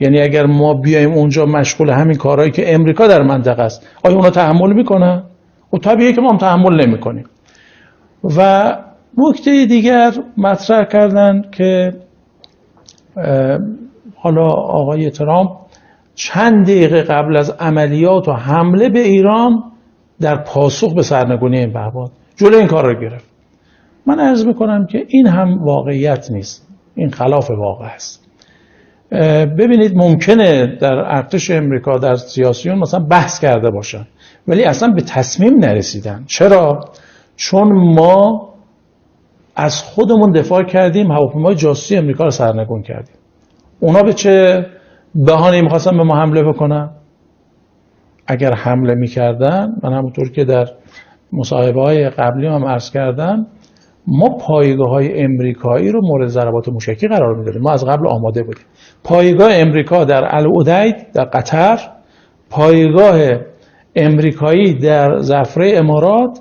یعنی اگر ما بیایم اونجا مشغول همین کارهایی که امریکا در منطقه است، آیا اونا تحمل میکنن؟ و طبیعیه که ما هم تحمل نمیکنیم. و نکته دیگر مطرح کردن که حالا آقای ترامپ چند دقیقه قبل از عملیات و حمله به ایران در پاسخ به سرنگونی این پهپاد جلوی این کار رو گرفت. من عرض میکنم که این هم واقعیت نیست، این خلاف واقع است. ببینید ممکنه در ارتش امریکا در سیاسیون مثلا بحث کرده باشن ولی اصلا به تصمیم نرسیدن. چرا؟ چون ما از خودمون دفاع کردیم، هواپیمای جاسوسی امریکا رو سرنگون کردیم. اونا به چه بهانه‌ای می‌خواستن به ما حمله بکنن؟ اگر حمله می‌کردن، من همونطور که در مصاحبه‌های قبلی هم عرض کردم، ما پایگاه‌های امریکایی رو مورد ضربات موشکی قرار می‌دادیم. ما از قبل آماده بودیم. پایگاه امریکا در العدید در قطر، پایگاه امریکایی در زفره امارات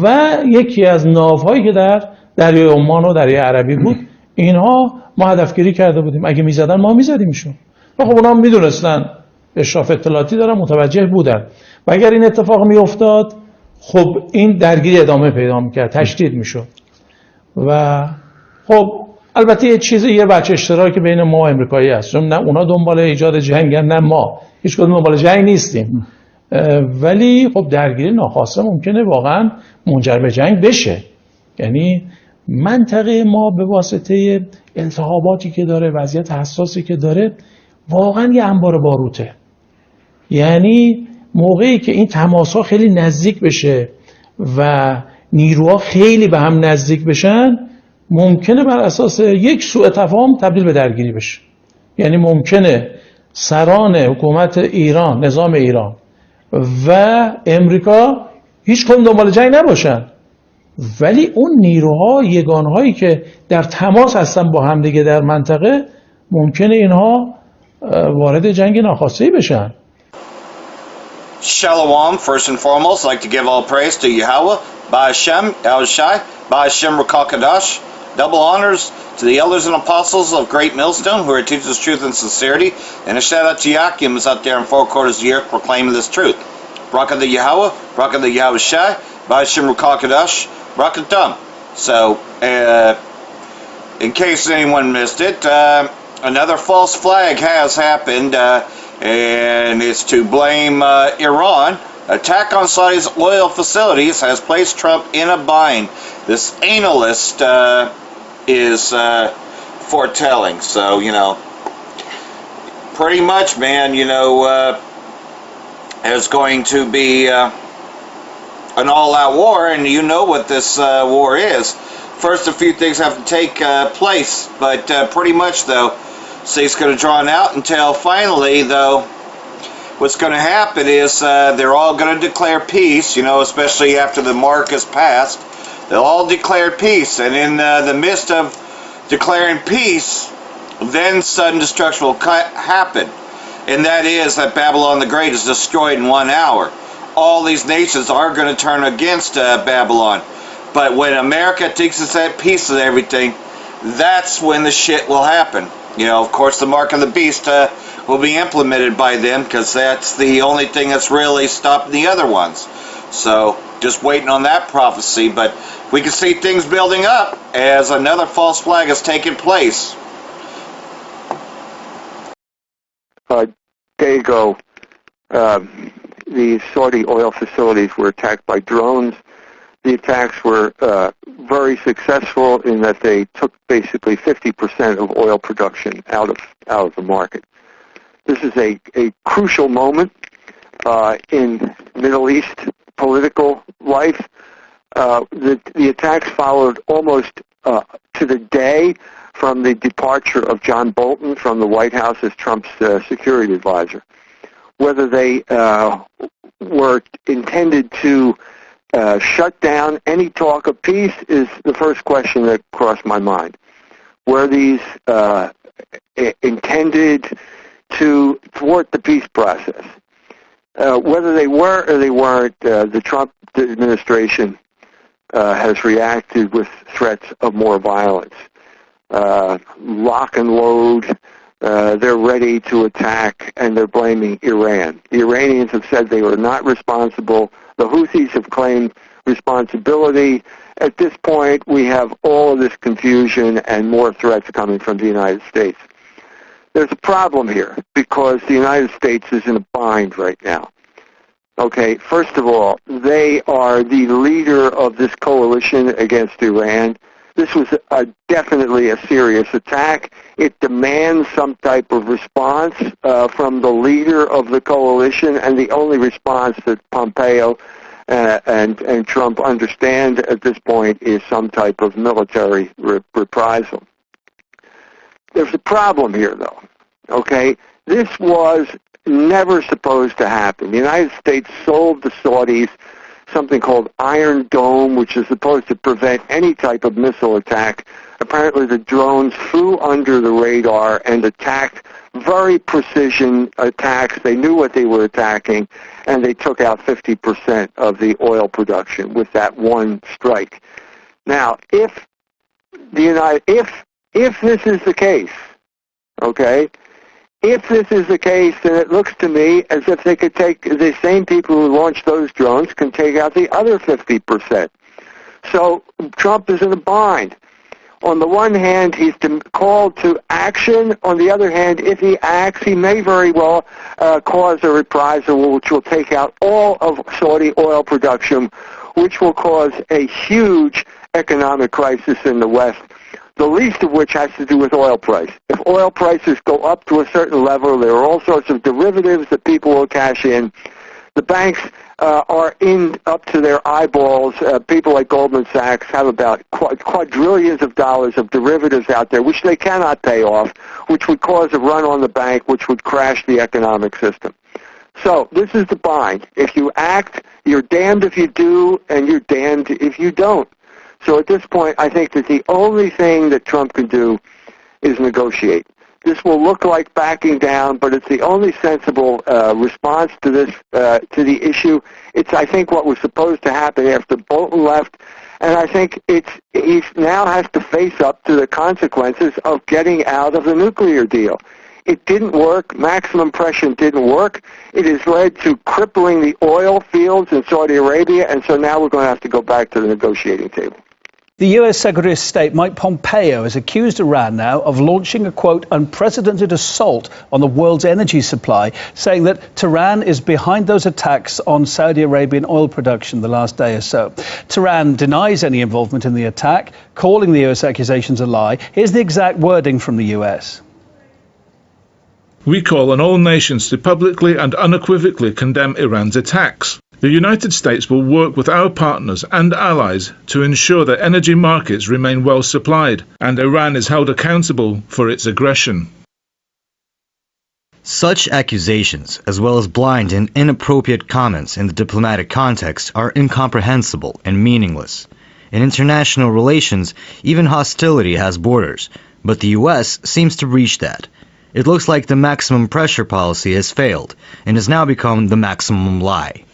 و یکی از ناوهایی که در دریای عمان و دریای عربی بود، اینها ما هدفگیری کرده بودیم. اگه میزدن ما میزدیمشون. خب اونا هم میدونستن، اشراف اطلاعاتی دارن، متوجه بودن. و اگر این اتفاق میافتاد خب این درگیری ادامه پیدا میکرد، تشدید میشد. و خب البته یه بچه اشتراکی بین ما و امریکایی هست، چون نه اونا دنبال ایجاد جنگن نه ما، هیچ کدوم دنبال جنگ نیستیم. ولی خب درگیری ناخواسته ممکنه واقعا منجر به جنگ بشه. یعنی منطقه ما به واسطه التهاباتی که داره، وضعیت حساسی که داره، واقعا یه انبار باروته. یعنی موقعی که این تماس‌ها خیلی نزدیک بشه و نیروها خیلی به هم نزدیک بشن، ممکنه بر اساس یک سوء تفاهم تبدیل به درگیری بشه. یعنی ممکنه سران حکومت ایران، نظام ایران و امریکا هیچ کدوم دنبال جنگ نباشن، ولی اون نیروها، یگانهایی که در تماس هستن با همدیگه در منطقه، ممکنه اینها وارد جنگ ناخواسته بشن. Shalom, first and foremost, I'd like to give all praise to Yahweh, Ba'ashem, El Shai, Ba'ashem Rakakadash. Double honors to the elders and apostles of Great Millstone who are teaching us truth and sincerity. And a shout out to Yakim who's out there in 4 quarters of the earth proclaiming this truth. Barak the Yahweh, Barak the Yahweh Shai, Ba'ashem Rakakadash, Barak Dum. So, in case anyone missed it, another false flag has happened. And it's to blame Iran. Attack on Saudi's oil facilities has placed Trump in a bind. This analyst is foretelling. So, you know, pretty much, man, you know, there's going to be an all-out war, and you know what this war is. First, a few things have to take place, but pretty much, though, so it's going to draw out until finally, though, what's going to happen is they're all going to declare peace, you know, especially after the mark is passed. They'll all declare peace, and in the midst of declaring peace, then sudden destruction will happen. And that is that Babylon the Great is destroyed in 1 hour. All these nations are going to turn against Babylon. But when America thinks it's at peace with everything, that's when the shit will happen. You know, of course, the mark of the beast will be implemented by them because that's the only thing that's really stopping the other ones. So, just waiting on that prophecy. But we can see things building up as another false flag has taken place. Day ago, the Saudi oil facilities were attacked by drones. The attacks were very successful in that they took basically 50% of oil production out of the market. This is a crucial moment in Middle East political life. The attacks followed almost to the day from the departure of John Bolton from the White House as Trump's security advisor. Whether they were intended to shut down any talk of peace is the first question that crossed my mind. Were these intended to thwart the peace process? Whether they were or they weren't, the Trump administration has reacted with threats of more violence. Lock and load, they're ready to attack, and they're blaming Iran. The Iranians have said they were not responsible. The Houthis have claimed responsibility. At this point, we have all of this confusion and more threats coming from the United States. There's a problem here because the United States is in a bind right now. Okay, first of all, they are the leader of this coalition against Iran. This was definitely a serious attack. It demands some type of response from the leader of the coalition, and the only response that Pompeo and Trump understand at this point is some type of military reprisal. There's a problem here, though. Okay, this was never supposed to happen. The United States sold the Saudis something called Iron Dome, which is supposed to prevent any type of missile attack. Apparently the drones flew under the radar and attacked, very precision attacks. They knew what they were attacking, and they took out 50% of the oil production with that one strike. Now, if this is the case, okay, if this is the case, then it looks to me as if they could take the same people who launched those drones can take out the other 50%. So Trump is in a bind. On the one hand, he's called to action. On the other hand, if he acts, he may very well cause a reprisal which will take out all of Saudi oil production, which will cause a huge economic crisis in the West, the least of which has to do with oil price. If oil prices go up to a certain level, there are all sorts of derivatives that people will cash in. The banks are up to their eyeballs. People like Goldman Sachs have about quadrillions of dollars of derivatives out there, which they cannot pay off, which would cause a run on the bank, which would crash the economic system. So this is the bind. If you act, you're damned if you do, and you're damned if you don't. So at this point, I think that the only thing that Trump can do is negotiate. This will look like backing down, but it's the only sensible response to this, to the issue. It's, I think, what was supposed to happen after Bolton left, and I think he now has to face up to the consequences of getting out of the nuclear deal. It didn't work. Maximum pressure didn't work. It has led to crippling the oil fields in Saudi Arabia, and so now we're going to have to go back to the negotiating table. The U.S. Secretary of State Mike Pompeo has accused Iran now of launching a, quote, unprecedented assault on the world's energy supply, saying that Tehran is behind those attacks on Saudi Arabian oil production the last day or so. Tehran denies any involvement in the attack, calling the U.S. accusations a lie. Here's the exact wording from the U.S. We call on all nations to publicly and unequivocally condemn Iran's attacks. The United States will work with our partners and allies to ensure that energy markets remain well supplied and Iran is held accountable for its aggression. Such accusations, as well as blind and inappropriate comments in the diplomatic context, are incomprehensible and meaningless. In international relations, even hostility has borders, but the U.S. seems to breach that. It looks like the maximum pressure policy has failed and has now become the maximum lie.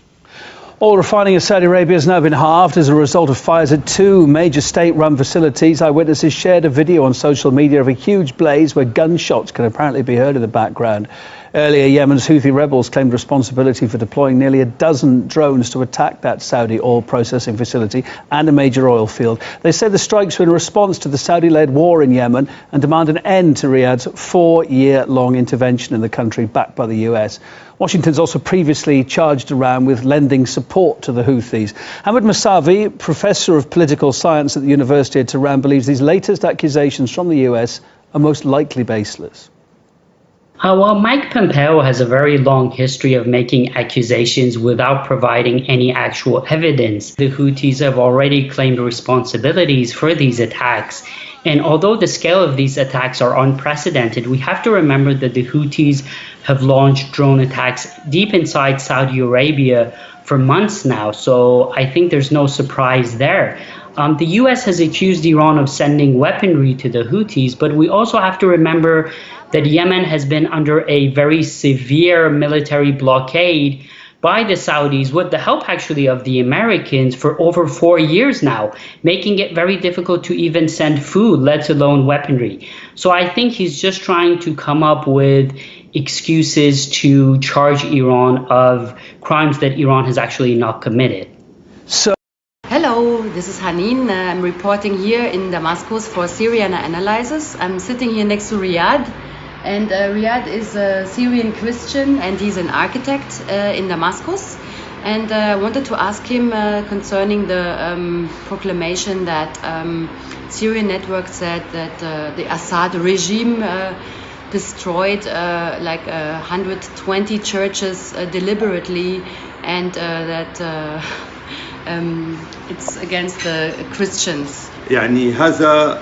Oil refining in Saudi Arabia has now been halved as a result of fires at two major state-run facilities. Eyewitnesses shared a video on social media of a huge blaze where gunshots can apparently be heard in the background. Earlier, Yemen's Houthi rebels claimed responsibility for deploying nearly a dozen drones to attack that Saudi oil processing facility and a major oil field. They said the strikes were in response to the Saudi-led war in Yemen and demand an end to Riyadh's 4-year-long intervention in the country backed by the US. Washington's also previously charged Iran with lending support to the Houthis. Hamid Mousavi, professor of political science at the University of Tehran, believes these latest accusations from the US are most likely baseless. Well, Mike Pompeo has a very long history of making accusations without providing any actual evidence. The Houthis have already claimed responsibilities for these attacks. And although the scale of these attacks are unprecedented, we have to remember that the Houthis have launched drone attacks deep inside Saudi Arabia for months now. So I think there's no surprise there. The U.S. has accused Iran of sending weaponry to the Houthis, but we also have to remember that Yemen has been under a very severe military blockade by the Saudis with the help actually of the Americans for over 4 years now, making it very difficult to even send food, let alone weaponry. So I think he's just trying to come up with excuses to charge Iran of crimes that Iran has actually not committed. So Hello, this is Hanin. I'm reporting here in Damascus for Syrian Analysis. I'm sitting here next to Riyadh, and Riyadh is a Syrian Christian and he's an architect in Damascus. And I wanted to ask him concerning the proclamation that Syrian network said that the Assad regime destroyed like 120 churches deliberately, and that it's against the Christians. يعني هذا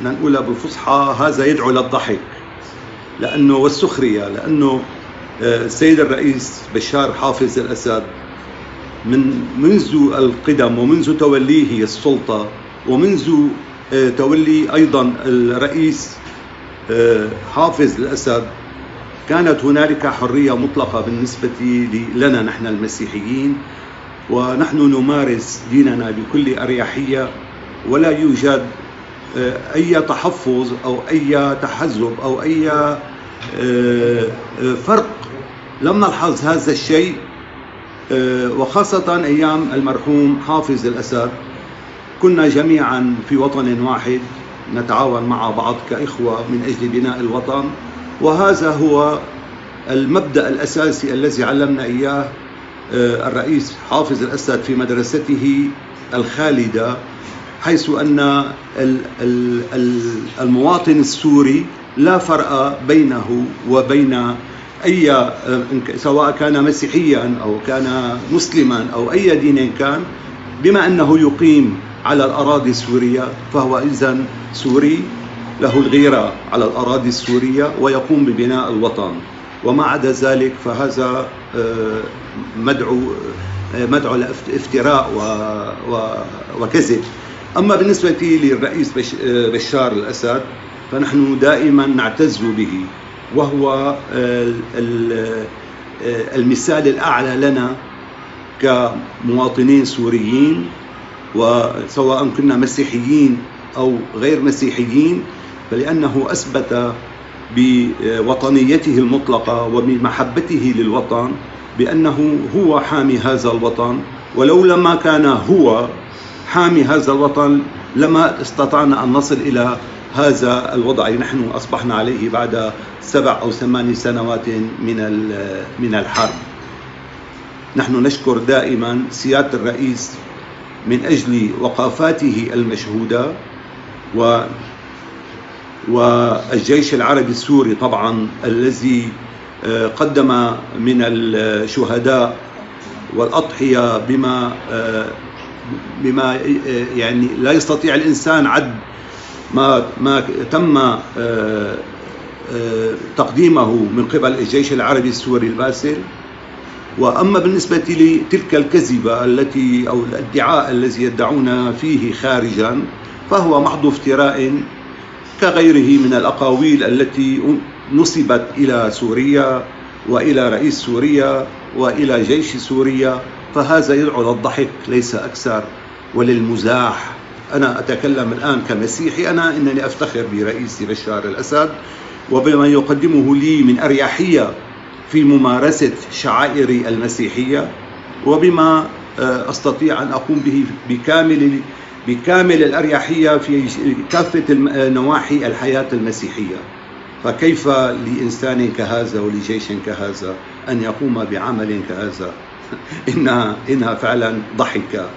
نقولها بالفصحى هذا يدعو للضحك لأنه والسخرية، لأنه السيد الرئيس بشار حافظ الأسد منذ القدم ومنذ توليه السلطة ومنذ تولي أيضا الرئيس حافظ الأسد كانت هنالك حرية مطلقة بالنسبة لنا نحن المسيحيين، ونحن نمارس ديننا بكل أريحية، ولا يوجد أي تحفظ أو أي تحزب أو أي فرق. لم نلحظ هذا الشيء، وخاصة أيام المرحوم حافظ الأسد كنا جميعا في وطن واحد نتعاون مع بعض كإخوة من أجل بناء الوطن، وهذا هو المبدأ الأساسي الذي علمنا إياه الرئيس حافظ الأسد في مدرسته الخالدة، حيث أن المواطن السوري لا فرق بينه وبين أي، سواء كان مسيحيا أو كان مسلما أو أي دين كان، بما أنه يقيم على الأراضي السورية فهو إذن سوري، له الغيرة على الأراضي السورية ويقوم ببناء الوطن. وما عدا ذلك فهذا مدعو لافتراء وكذب. أما بالنسبة للرئيس بشار الأسد فنحن دائما نعتز به، وهو المثال الأعلى لنا كمواطنين سوريين، وسواء كنا مسيحيين أو غير مسيحيين، فلأنه أثبت بوطنيته المطلقة وبمحبته للوطن بأنه هو حامي هذا الوطن، ولولا ما كان هو حامي هذا الوطن لما استطعنا أن نصل إلى هذا الوضع الذي نحن أصبحنا عليه بعد 7 أو 8 سنوات من الحرب. نحن نشكر دائما سيادة الرئيس من أجل وقفاته المشهودة، والجيش العربي السوري طبعا الذي قدم من الشهداء والأضحية بما يعني لا يستطيع الإنسان عد ما تم تقديمه من قبل الجيش العربي السوري الباسل. وأما بالنسبة لتلك الكذبة التي أو الادعاء الذي يدعون فيه خارجا فهو محض افتراء كغيره من الأقاويل التي نسبت إلى سوريا وإلى رئيس سوريا وإلى جيش سوريا، فهذا يدعو للضحك ليس أكثر وللمزاح. أنا أتكلم الآن كمسيحي، إنني أفتخر برئيسي بشار الأسد وبما يقدمه لي من أريحية في ممارسة شعائري المسيحية، وبما أستطيع أن أقوم به بكامل الأريحية في كافة نواحي الحياة المسيحية. فكيف لإنسان كهذا ولجيش كهذا أن يقوم بعمل كهذا؟ إنها فعلا ضحكة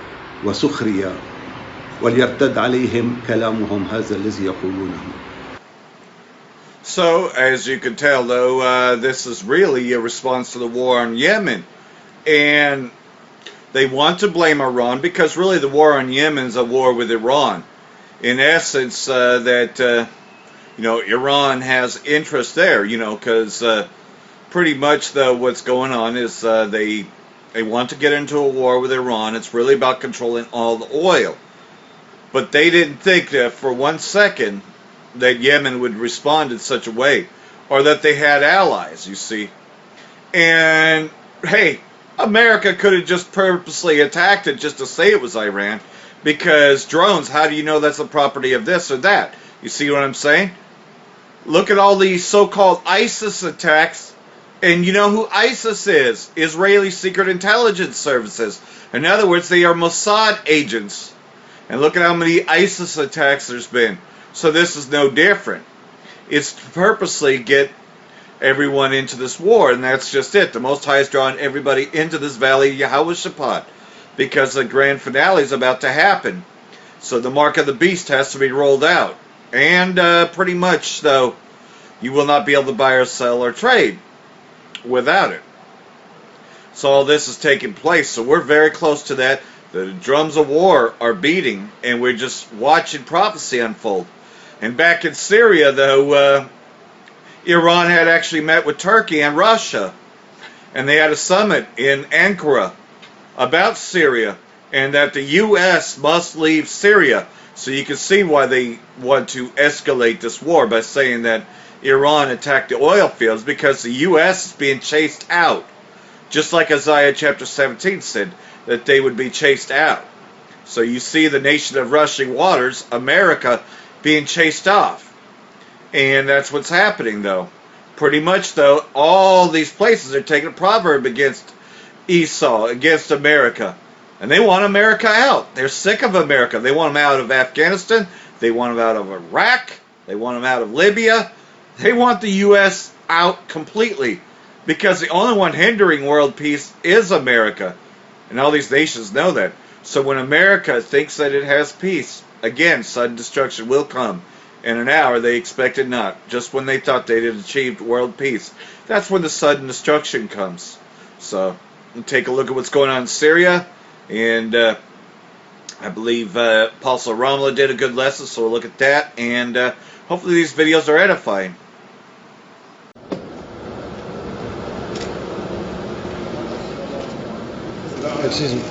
وسخرية، وليرتد عليهم كلامهم هذا الذي يقولونه. So, as you can tell, though, this is really a response to the war on Yemen. And they want to blame Iran because really the war on Yemen is a war with Iran. In essence, Iran has interest there, because pretty much, though, what's going on is they want to get into a war with Iran. It's really about controlling all the oil. But they didn't think that for 1 second that Yemen would respond in such a way, or that they had allies, you see. And hey, America could have just purposely attacked it just to say it was Iran, because drones, how do you know that's the property of this or that? You see what I'm saying? Look at all these so-called ISIS attacks, and you know who ISIS is? Israeli Secret Intelligence Services. In other words, they are Mossad agents. And look at how many ISIS attacks there's been. So this is no different. It's to purposely get everyone into this war, and that's just it. The Most High has drawn everybody into this valley of Yehoshaphat, because the grand finale is about to happen. So the mark of the beast has to be rolled out. And pretty much, though, you will not be able to buy or sell or trade without it. So all this is taking place. So we're very close to that. The drums of war are beating, and we're just watching prophecy unfold. And back in Syria, though, Iran had actually met with Turkey and Russia, and they had a summit in Ankara about Syria, and that the U.S. must leave Syria. So you can see why they want to escalate this war by saying that Iran attacked the oil fields, because the U.S. is being chased out. Just like Isaiah chapter 17 said, that they would be chased out. So you see the nation of rushing waters, America, being chased off. And that's what's happening, though. Pretty much, though, all these places are taking a proverb against Esau, against America. And they want America out. They're sick of America. They want them out of Afghanistan. They want them out of Iraq. They want them out of Libya. They want the U.S. out completely, because the only one hindering world peace is America. And all these nations know that. So when America thinks that it has peace, again, sudden destruction will come. In an hour, they expect it not. Just when they thought they had achieved world peace, that's when the sudden destruction comes. So we'll take a look at what's going on in Syria. And I believe Apostle Ramla did a good lesson, so we'll look at that. And hopefully these videos are edifying. Excuse me.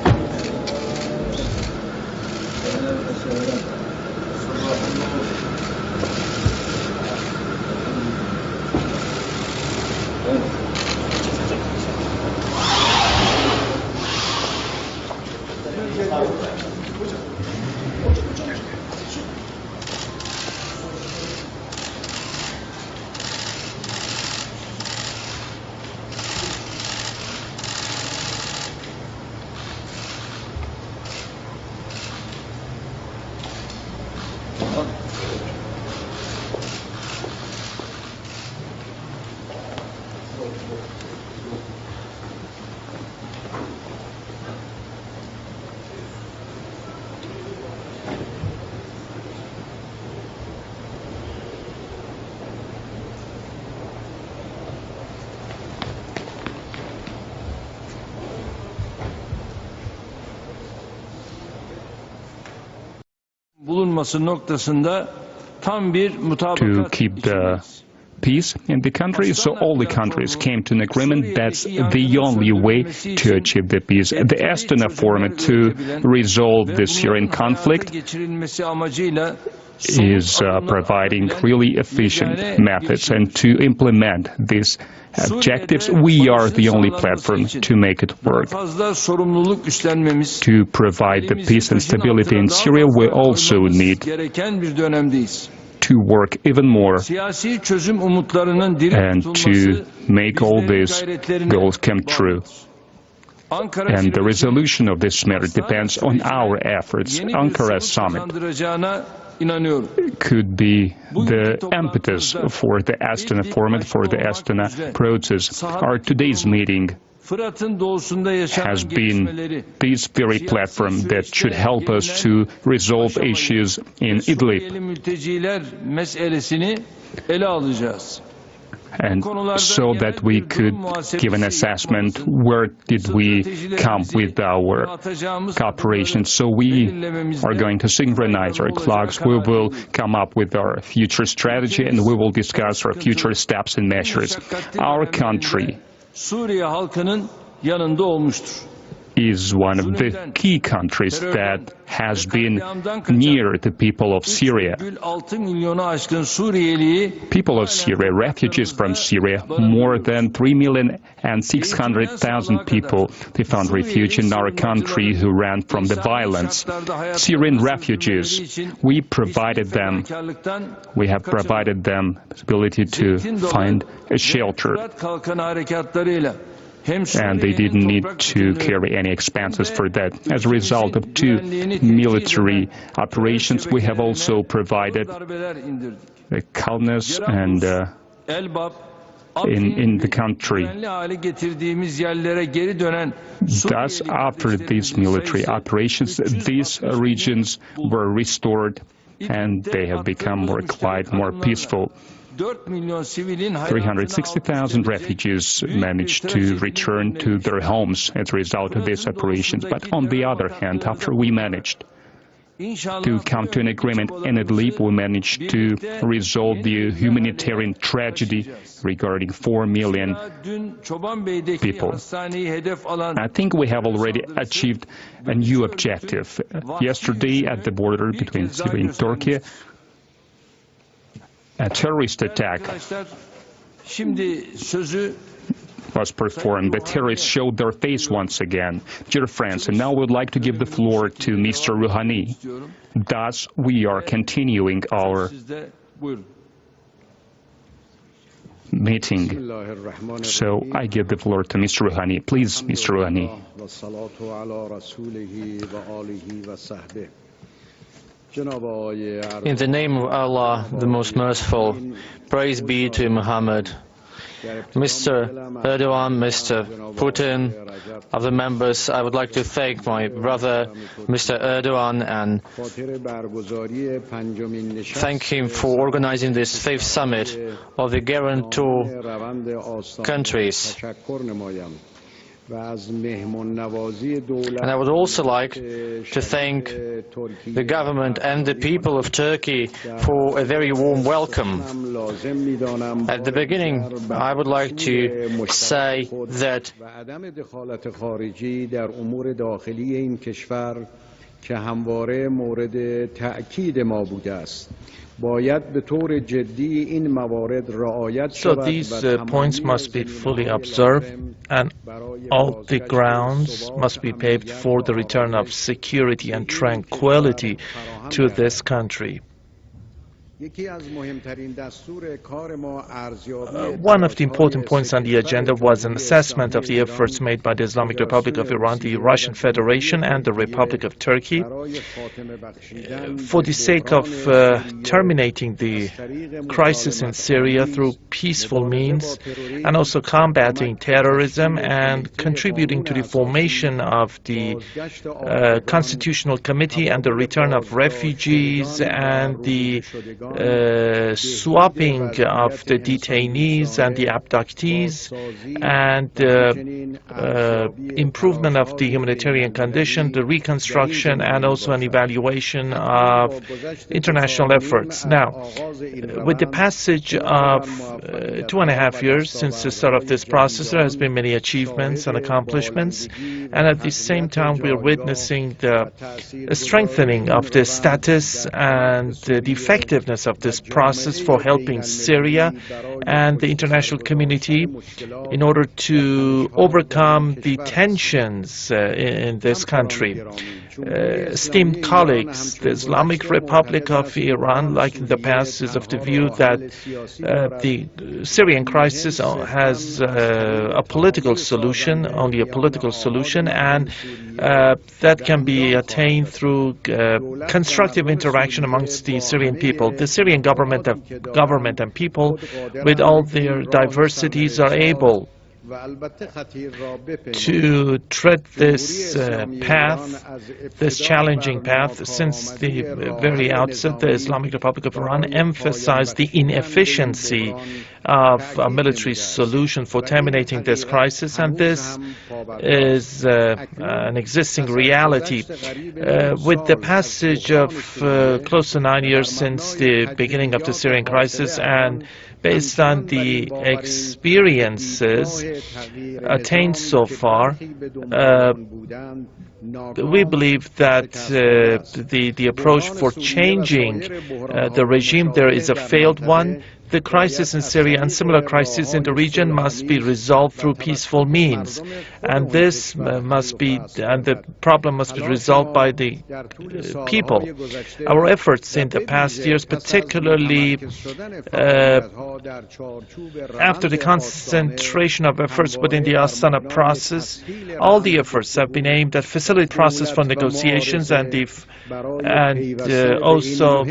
bulunması noktasında tam bir mutabakat to keep the peace in the country, so all the countries came to an agreement that's the only way to achieve the peace. The Astana Forum to resolve the Syrian conflict is providing really efficient methods, and to implement these objectives, we are the only platform to make it work. To provide the peace and stability in Syria, we also need to work even more and to make all these goals come true. And the resolution of this matter depends on our efforts. Ankara summit could be the impetus for the Astana Forum, for the Astana process. Our today's meeting has been this very platform that should help us to resolve issues in Idlib. And so that we could give an assessment, where did we come with our cooperation. So we are going to synchronize our clocks, we will come up with our future strategy, and we will discuss our future steps and measures. Our country is one of the key countries that has been near the people of Syria. People of Syria, refugees from Syria, more than 3,600,000 people, they found refuge in our country who ran from the violence. Syrian refugees, we have provided them the ability to find a shelter. And they didn't need to carry any expenses for that. As a result of 2 military operations, we have also provided calmness and in the country. Thus, after these military operations, these regions were restored and they have become more quiet, more peaceful. 360,000 refugees managed to return to their homes as a result of these operations. But on the other hand, after we managed to come to an agreement in Idlib, we managed to resolve the humanitarian tragedy regarding 4 million people. I think we have already achieved a new objective. Yesterday, at the border between Syria and Turkey, a terrorist attack was performed. The terrorists showed their face once again. Dear friends, and now I would like to give the floor to Mr. Rouhani. Thus, we are continuing our meeting. So I give the floor to Mr. Rouhani. Please, Mr. Rouhani. In the name of Allah, the most merciful, praise be to Muhammad. Mr. Erdogan, Mr. Putin, other members, I would like to thank my brother, Mr. Erdogan, and thank him for organizing this 5th summit of the guarantor countries. And I would also like to thank the government and the people of Turkey for a very warm welcome. At the beginning, I would like to say that so these points must be fully observed, and all the grounds must be paved for the return of security and tranquility to this country. One of the important points on the agenda was an assessment of the efforts made by the Islamic Republic of Iran, the Russian Federation, and the Republic of Turkey for the sake of terminating the crisis in Syria through peaceful means, and also combating terrorism and contributing to the formation of the Constitutional Committee and the return of refugees and the swapping of the detainees and the abductees, and improvement of the humanitarian condition, the reconstruction, and also an evaluation of international efforts. Now, with the passage of 2.5 years since the start of this process, there has been many achievements and accomplishments, and at the same time we are witnessing the strengthening of the status and the effectiveness of this process for helping Syria and the international community in order to overcome the tensions in this country. Esteemed colleagues, the Islamic Republic of Iran, like in the past, is of the view that the Syrian crisis has a political solution, only a political solution, and that can be attained through constructive interaction amongst the Syrian people. The Syrian government and people, with all their diversities, are able to tread this path, this challenging path. Since the very outset, the Islamic Republic of Iran emphasized the inefficiency of a military solution for terminating this crisis, and this is an existing reality. With the passage of close to 9 years since the beginning of the Syrian crisis, and based on the experiences attained so far, we believe that the approach for changing the regime there is a failed one. The crisis in Syria and similar crises in the region must be resolved through peaceful means, and this the problem must be resolved by the people. Our efforts in the past years, particularly after the concentration of efforts within the Astana process, all the efforts have been aimed at facilitating the process for negotiations and also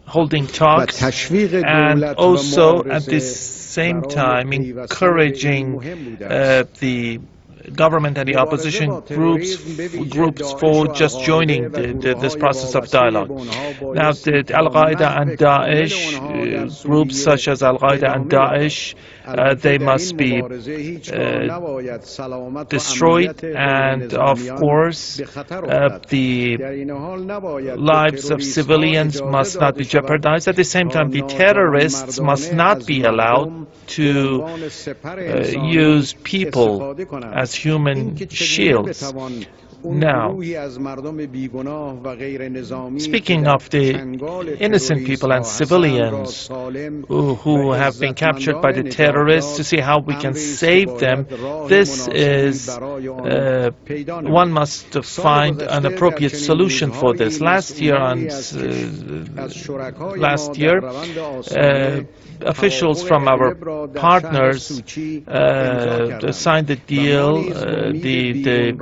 holding talks, and also at the same time encouraging the government and the opposition groups for just joining this process of dialogue. Now, the Al-Qaeda and Daesh, groups such as Al-Qaeda and Daesh, they must be destroyed, and of course the lives of civilians must not be jeopardized. At the same time, the terrorists must not be allowed to use people as human shields. Now, speaking of the innocent people and civilians who have been captured by the terrorists, to see how we can save them, this is one must find an appropriate solution for this. Last year, officials from our partners signed the deal, the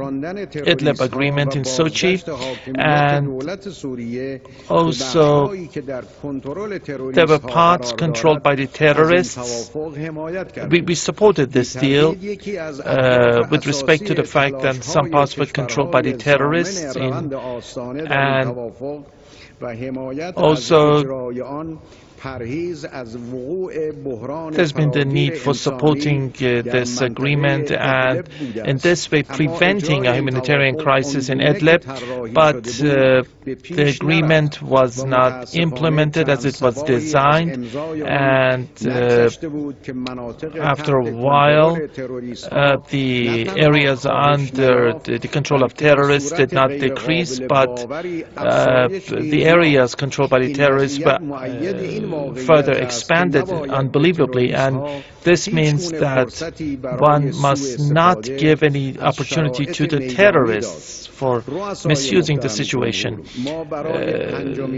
Idlib agreement in Sochi, and also there were parts controlled by the terrorists. We supported this deal with respect to the fact that some parts were controlled by the terrorists, and also there's been the need for supporting this agreement and in this way preventing a humanitarian crisis in Idlib, but the agreement was not implemented as it was designed, and after a while the areas under the control of terrorists did not decrease, but the areas controlled by the terrorists further expanded unbelievably, and this means that one must not give any opportunity to the terrorists for misusing the situation.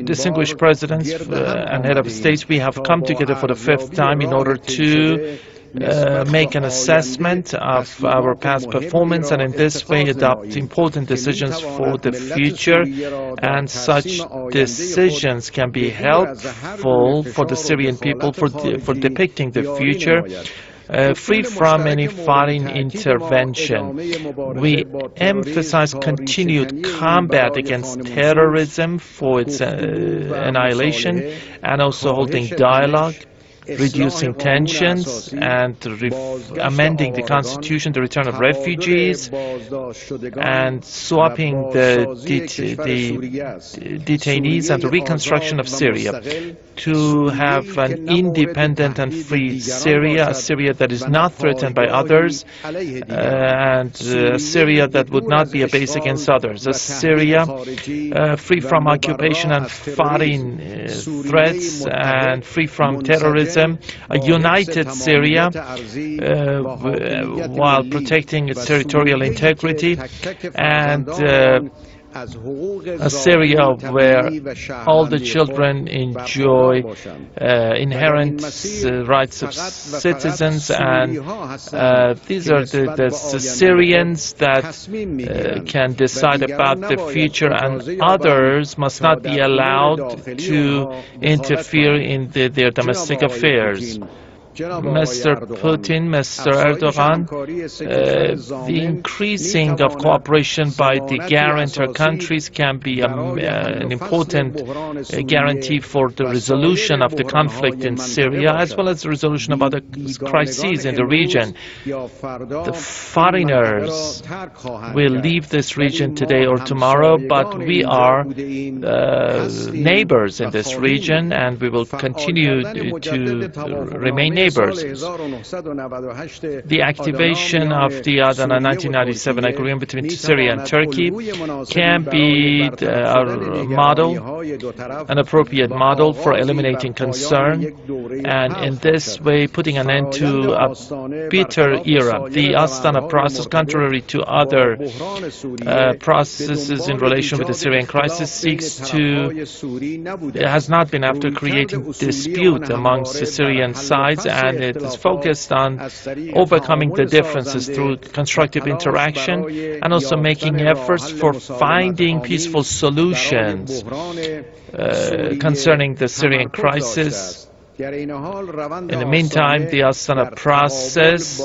Distinguished presidents and head of states, we have come together for the 5th time in order to make an assessment of our past performance, and in this way adopt important decisions for the future, and such decisions can be helpful for the Syrian people for depicting the future free from any foreign intervention. We emphasize continued combat against terrorism for its annihilation, and also holding dialogue, reducing tensions, and amending the constitution, the return of refugees, and swapping the detainees, and the reconstruction of Syria, to have an independent and free Syria, a Syria that is not threatened by others, and a Syria that would not be a base against others, a Syria free from occupation and foreign threats, and free from terrorism, a united Syria while protecting its territorial integrity, and a Syria where all the children enjoy inherent rights of citizens, and these are the Syrians that can decide about the future, and others must not be allowed to interfere in their domestic affairs. Mr. Putin, Mr. Erdogan, the increasing of cooperation by the guarantor countries can be an important guarantee for the resolution of the conflict in Syria, as well as the resolution of other crises in the region. The foreigners will leave this region today or tomorrow, but we are neighbors in this region, and we will continue to remain neighbors. The activation of the Adana 1997 agreement between Syria and Turkey can be a model, an appropriate model for eliminating concern, and in this way putting an end to a bitter era. The Astana process, contrary to other processes in relation with the Syrian crisis, has not been after creating dispute amongst the Syrian sides, and it is focused on overcoming the differences through constructive interaction and also making efforts for finding peaceful solutions concerning the Syrian crisis. In the meantime, the Astana process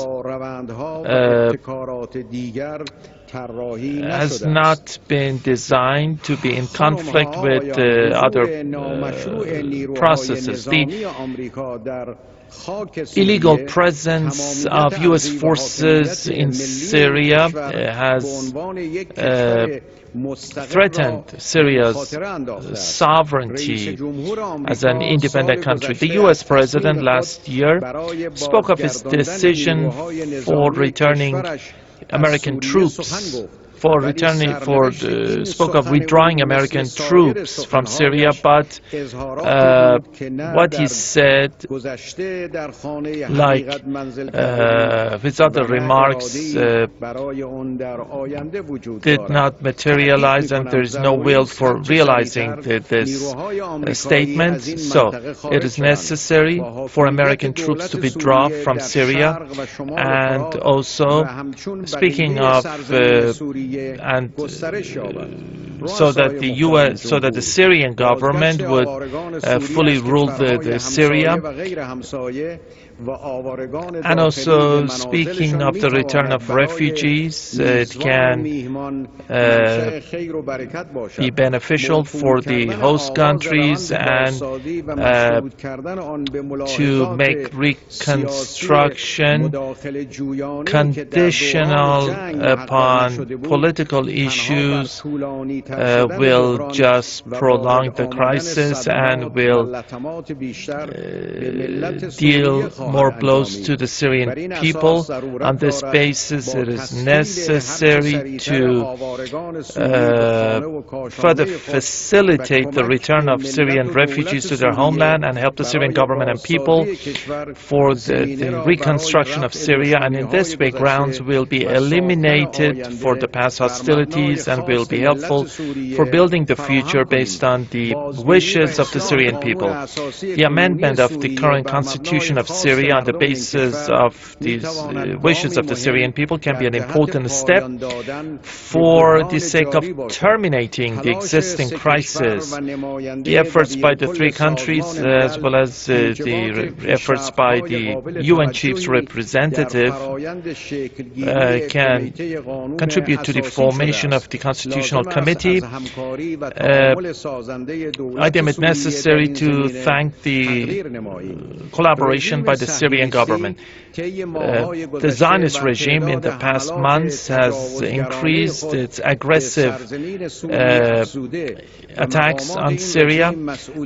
has not been designed to be in conflict with other processes. The illegal presence of U.S. forces in Syria has threatened Syria's sovereignty as an independent country. The U.S. president last year spoke of his decision for returning American troops, spoke of withdrawing American troops from Syria, but what he said, like his other remarks, did not materialize, and there is no will for realizing this statement. So it is necessary for American troops to withdraw from Syria, and also speaking of so that the Syrian government would fully rule the Syria. And also speaking of the return of refugees, it can be beneficial for the host countries and to make reconstruction conditional upon political issues will just prolong the crisis and will deal more blows to the Syrian people. On this basis, it is necessary to further facilitate the return of Syrian refugees to their homeland and help the Syrian government and people for the reconstruction of Syria. And in this way, grounds will be eliminated for the past hostilities and will be helpful for building the future based on the wishes of the Syrian people. The amendment of the current constitution of Syria on the basis of these wishes of the Syrian people can be an important step for the sake of terminating the existing crisis. The efforts by the three countries, as well as the efforts by the UN Chief's representative, can contribute to the formation of the Constitutional Committee. I deem it necessary to thank the collaboration by the Syrian government. The Zionist regime in the past months has increased its aggressive attacks on Syria,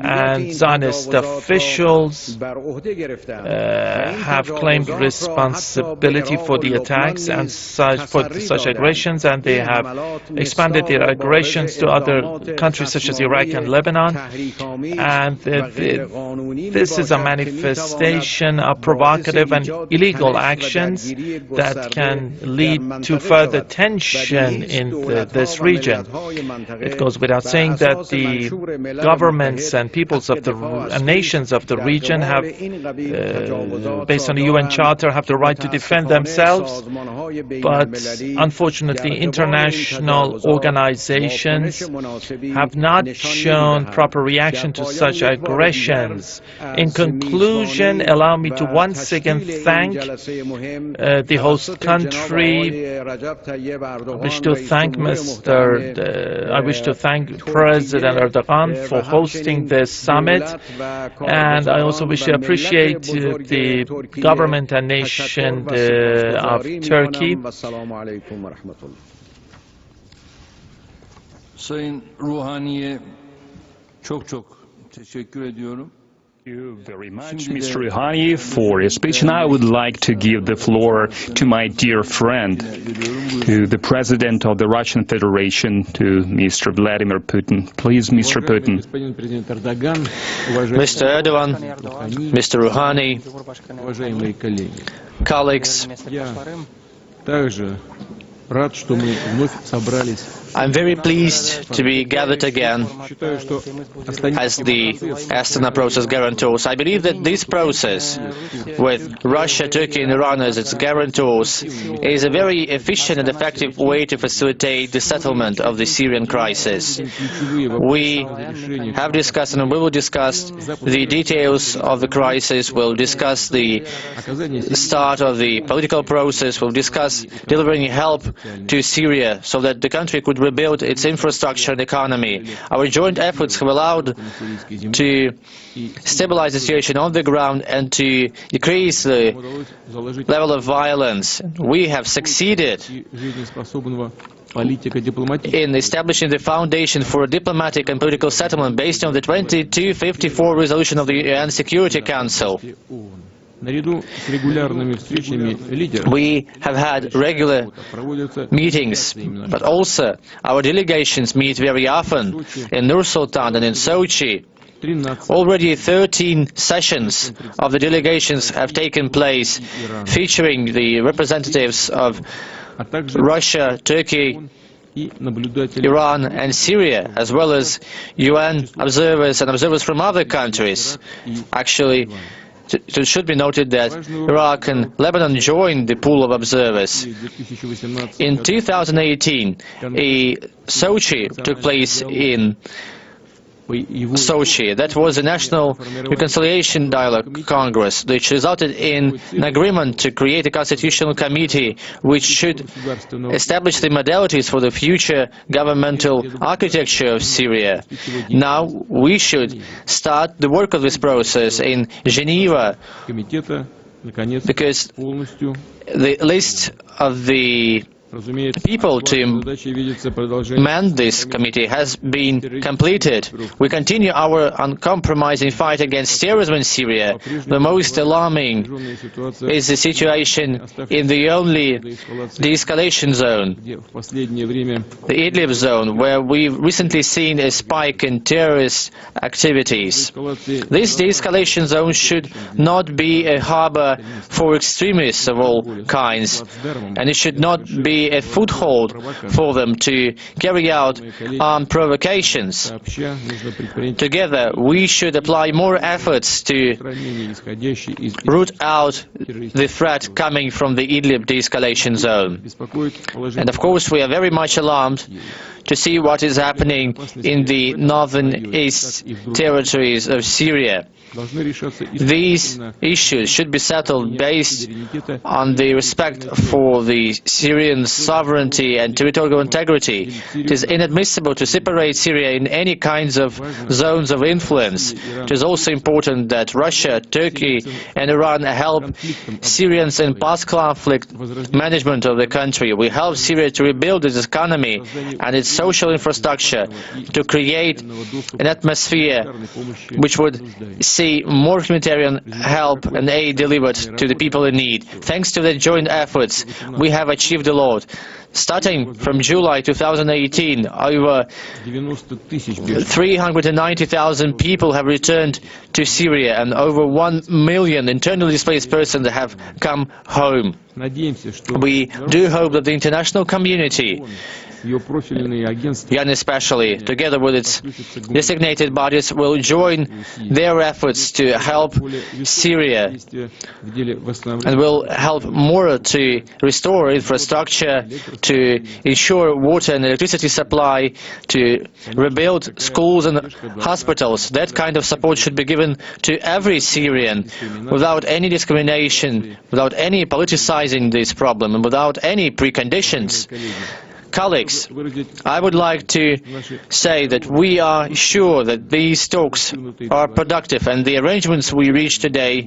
and Zionist officials have claimed responsibility for the attacks and such aggressions, and they have expanded their aggressions to other countries such as Iraq and Lebanon. And this is a manifestation of provocative and illegal actions that can lead to further tension in this region. It goes without saying that the governments and peoples of the nations of the region have, based on the UN Charter, have the right to defend themselves, but unfortunately international organizations have not shown proper reaction to such aggressions. In conclusion, allow me to once again thank the host country. I wish to thank President Erdogan for hosting this summit, and I also wish to appreciate the government and nation of Turkey. Sayın Ruhani'ye çok teşekkür ediyorum. Thank you very much, Mr. Rouhani, for your speech. And I would like to give the floor to my dear friend, to the President of the Russian Federation, to Mr. Vladimir Putin. Please, Mr. Putin. Mr. Erdogan, Mr. Rouhani, colleagues, I'm very pleased to be gathered again as the Astana process guarantors. I believe that this process, with Russia, Turkey and Iran as its guarantors, is a very efficient and effective way to facilitate the settlement of the Syrian crisis. We have discussed and we will discuss the details of the crisis, we'll discuss the start of the political process, we'll discuss delivering help to Syria so that the country could rebuild its infrastructure and economy. Our joint efforts have allowed to stabilize the situation on the ground and to decrease the level of violence. We have succeeded in establishing the foundation for a diplomatic and political settlement based on the 2254 resolution of the UN Security Council. We have had regular meetings, but also our delegations meet very often in Nur-Sultan and in Sochi. Already 13 sessions of the delegations have taken place, featuring the representatives of Russia, Turkey, Iran and Syria, as well as UN observers and observers from other countries. Actually, it should be noted that Iraq and Lebanon joined the pool of observers. In 2018, Sochi took place in Sochi. That was a National Reconciliation Dialogue Congress, which resulted in an agreement to create a constitutional committee which should establish the modalities for the future governmental architecture of Syria. Now we should start the work of this process in Geneva, because the list of the people to man this committee has been completed. We continue our uncompromising fight against terrorism in Syria. The most alarming is the situation in the only de-escalation zone, the Idlib zone, where we've recently seen a spike in terrorist activities. This de-escalation zone should not be a harbor for extremists of all kinds, and it should not be a foothold for them to carry out armed provocations. Together, we should apply more efforts to root out the threat coming from the Idlib de-escalation zone. And of course, we are very much alarmed to see what is happening in the northern east territories of Syria. These issues should be settled based on the respect for the Syrian sovereignty and territorial integrity. It is inadmissible to separate Syria in any kinds of zones of influence. It is also important that Russia, Turkey and Iran help Syrians in post-conflict management of the country. We help Syria to rebuild its economy and its social infrastructure, to create an atmosphere which would see more humanitarian help and aid delivered to the people in need. Thanks to the joint efforts, we have achieved a lot. Starting from July 2018, over 390,000 people have returned to Syria and over 1 million internally displaced persons have come home. We do hope that the international community Iran especially, together with its designated bodies, will join their efforts to help Syria and will help more to restore infrastructure, to ensure water and electricity supply, to rebuild schools and hospitals. That kind of support should be given to every Syrian without any discrimination, without any politicizing this problem, and without any preconditions. Colleagues, I would like to say that we are sure that these talks are productive and the arrangements we reached today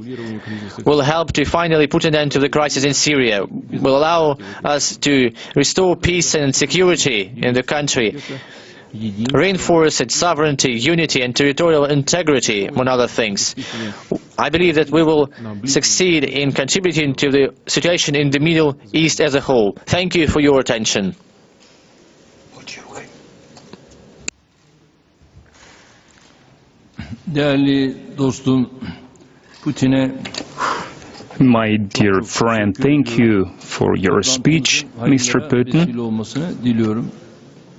will help to finally put an end to the crisis in Syria, will allow us to restore peace and security in the country, reinforce its sovereignty, unity and territorial integrity, among other things. I believe that we will succeed in contributing to the situation in the Middle East as a whole. Thank you for your attention. Değerli dostum Putin'e My dear friend, thank you for your speech, Mr. Putin.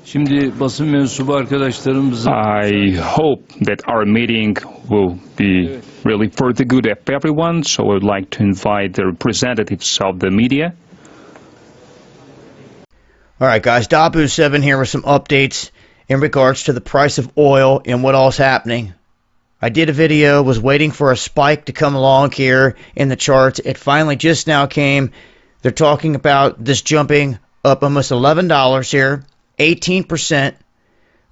Şimdi basın mensubu arkadaşlarımızın I hope that our meeting will be really for the good of everyone, so I would like to invite the representatives of the media. All right, guys, Dabu7 here with some updates in regards to the price of oil and what all's happening. I did a video, was waiting for a spike to come along here in the charts. It finally just now came. They're talking about this jumping up almost $11 here, 18%.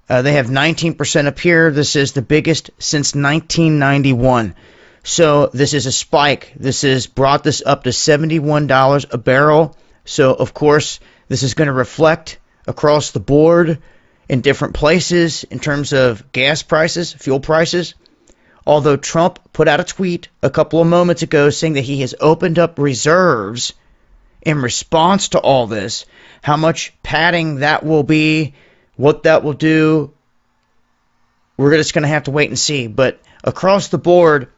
They have 19% up here. This is the biggest since 1991. So this is a spike. This has brought this up to $71 a barrel. So, of course, this is going to reflect across the board in different places in terms of gas prices, fuel prices. Although Trump put out a tweet a couple of moments ago saying that he has opened up reserves in response to all this, how much padding that will be, what that will do, we're just going to have to wait and see. But across the board,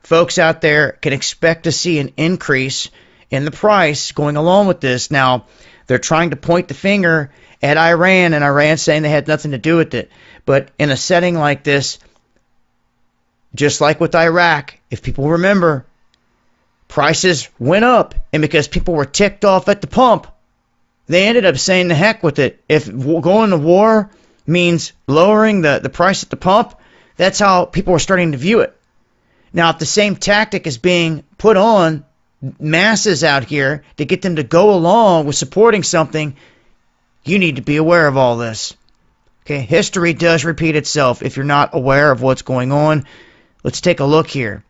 folks out there can expect to see an increase in the price going along with this. Now, they're trying to point the finger at Iran, and Iran saying they had nothing to do with it. But in a setting like this, just like with Iraq, if people remember, prices went up, and because people were ticked off at the pump, they ended up saying the heck with it. If going to war means lowering the price at the pump, that's how people were starting to view it. Now, if the same tactic is being put on masses out here to get them to go along with supporting something, you need to be aware of all this. Okay, history does repeat itself if you're not aware of what's going on. Let's take a look here.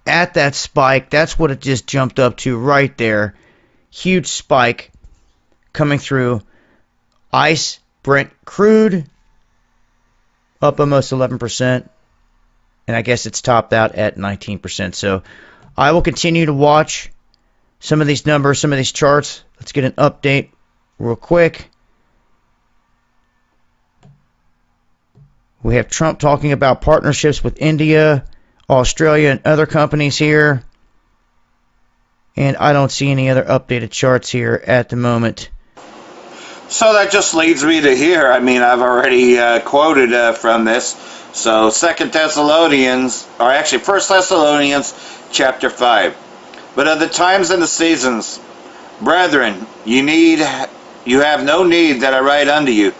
At that spike, that's what it just jumped up to right there. Huge spike coming through. ICE, Brent crude, up almost 11%. And I guess it's topped out at 19%. So I will continue to watch some of these numbers, some of these charts. Let's get an update real quick. We have Trump talking about partnerships with India, Australia, and other companies here. And I don't see any other updated charts here at the moment. So that just leads me to here. I mean, I've already quoted from this. So 2 Thessalonians, or actually 1 Thessalonians chapter 5. But of the times and the seasons, brethren, you have no need that I write unto you.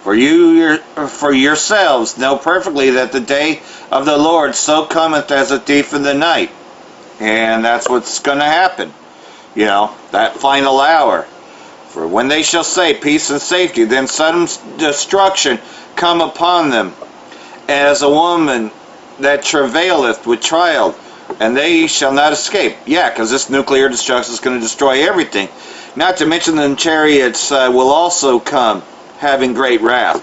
For yourselves know perfectly that the day of the Lord so cometh as a thief in the night. And that's what's going to happen. You know, that final hour. For when they shall say peace and safety, then sudden destruction come upon them, as a woman that travaileth with child, and they shall not escape. Yeah, because this nuclear destruction is going to destroy everything. Not to mention the chariots will also come, having great wrath.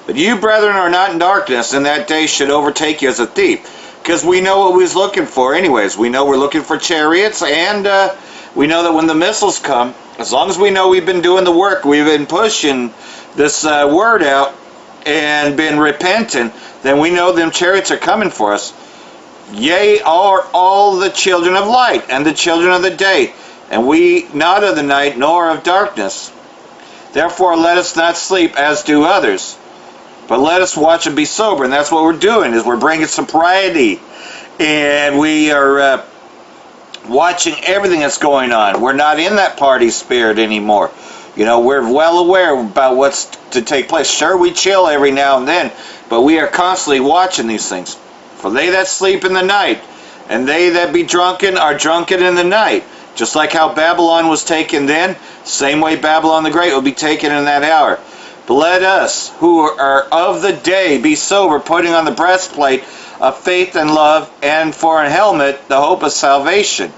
But you, brethren, are not in darkness, and that day should overtake you as a thief. Because we know what we was looking for anyways. We know we're looking for chariots, and we know that when the missiles come, as long as we know we've been doing the work, we've been pushing this word out, and been repentant, then we know them chariots are coming for us. Yea, are all the children of light, and the children of the day, and we not of the night, nor of darkness. Therefore let us not sleep as do others, but let us watch and be sober. And that's what we're doing, is we're bringing sobriety. And we are watching everything that's going on. We're not in that party spirit anymore. You know, we're well aware about what's to take place. Sure, we chill every now and then, but we are constantly watching these things. For they that sleep in the night, and they that be drunken are drunken in the night. Just like how Babylon was taken then, same way Babylon the Great will be taken in that hour. But let us, who are of the day, be sober, putting on the breastplate of faith and love, and for a helmet, the hope of salvation.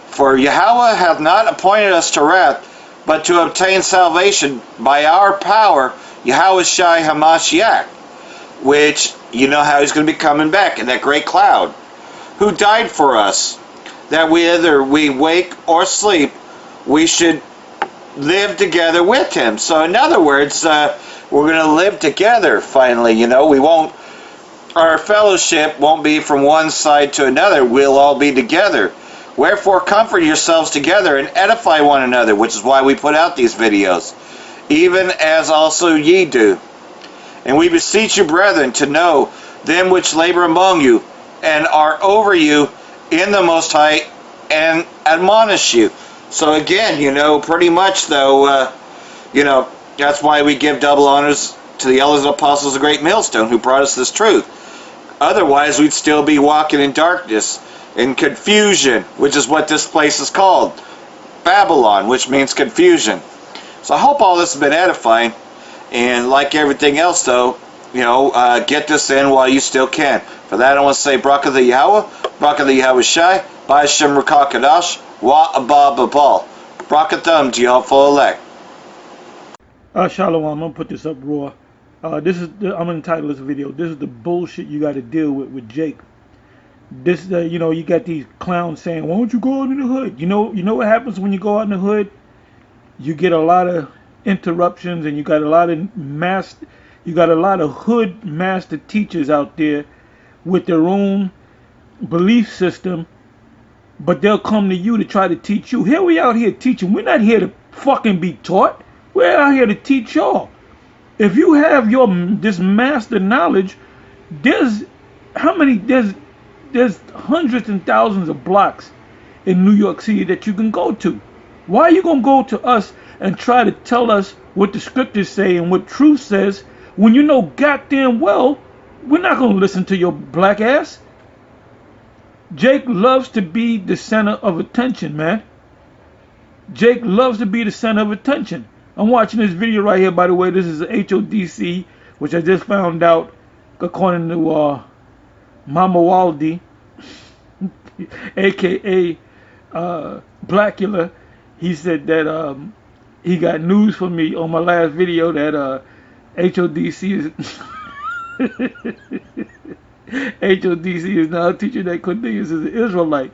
For Yahweh hath not appointed us to wrath, but to obtain salvation by our power, Yahweh Shai HaMashiach, which you know how he's going to be coming back in that great cloud, who died for us, that whether we wake or sleep, we should live together with him. So in other words, we're going to live together finally. You know, our fellowship won't be from one side to another. We'll all be together. Wherefore comfort yourselves together and edify one another, which is why we put out these videos, even as also ye do. And we beseech you, brethren, to know them which labor among you and are over you in the Most High, and admonish you. So again, you know, pretty much though, you know, that's why we give double honors to the elders and apostles of Great Millstone, who brought us this truth. Otherwise, we'd still be walking in darkness, in confusion, which is what this place is called. Babylon, which means confusion. So I hope all this has been edifying. And like everything else, though, you know, get this in while you still can. For that, I want to say, Barak the Yahweh, Barak the Yahweh Shai, Ba Hashem Rakah Kadash, Wa Abba Babal. Brakathum to y'all full elect. Shalom, I'm going to put this up raw. I'm going to entitle this video, this is the bullshit you got to deal with Jake. This, you know, you got these clowns saying, why don't you go out in the hood? You know what happens when you go out in the hood? You get a lot of interruptions, and you got a lot of hood master teachers out there with their own belief system, but they'll come to you to try to teach you. Here we out here teaching. We're not here to fucking be taught. We're out here to teach y'all. If you have this master knowledge, there's hundreds and thousands of blocks in New York City that you can go to. Why are you gonna go to us and try to tell us what the scriptures say and what truth says when you know goddamn well we're not gonna listen to your black ass? Jake loves to be the center of attention, man. Jake loves to be the center of attention. I'm watching this video right here, by the way. This is HODC, which I just found out, according to Mama Waldy, aka Blackula. He said that he got news for me on my last video that HODC is now teaching that Cornelius is an Israelite.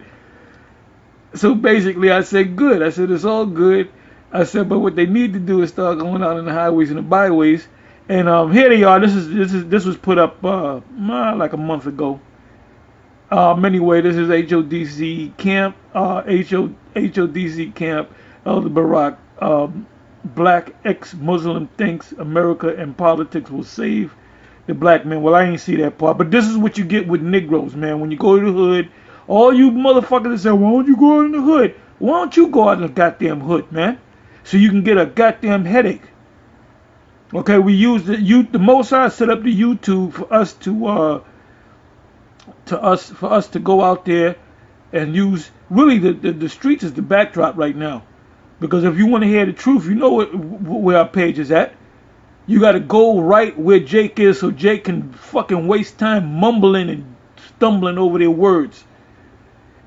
So basically I said good. I said it's all good. I said, but what they need to do is start going out in the highways and the byways. And here they are. This was put up like a month ago. Anyway, this is HODC camp. HODC camp. Elder Barak. Black ex-Muslim thinks America and politics will save the black man. Well, I ain't see that part, but this is what you get with Negroes, man. When you go to the hood, all you motherfuckers that say, why don't you go out in the hood? Why don't you go out in the goddamn hood, man? So you can get a goddamn headache. Okay, we use the Most High set up the YouTube for us to go out there and use. Really, the streets is the backdrop right now, because if you want to hear the truth, you know where our page is at. You got to go right where Jake is, so Jake can fucking waste time mumbling and stumbling over their words.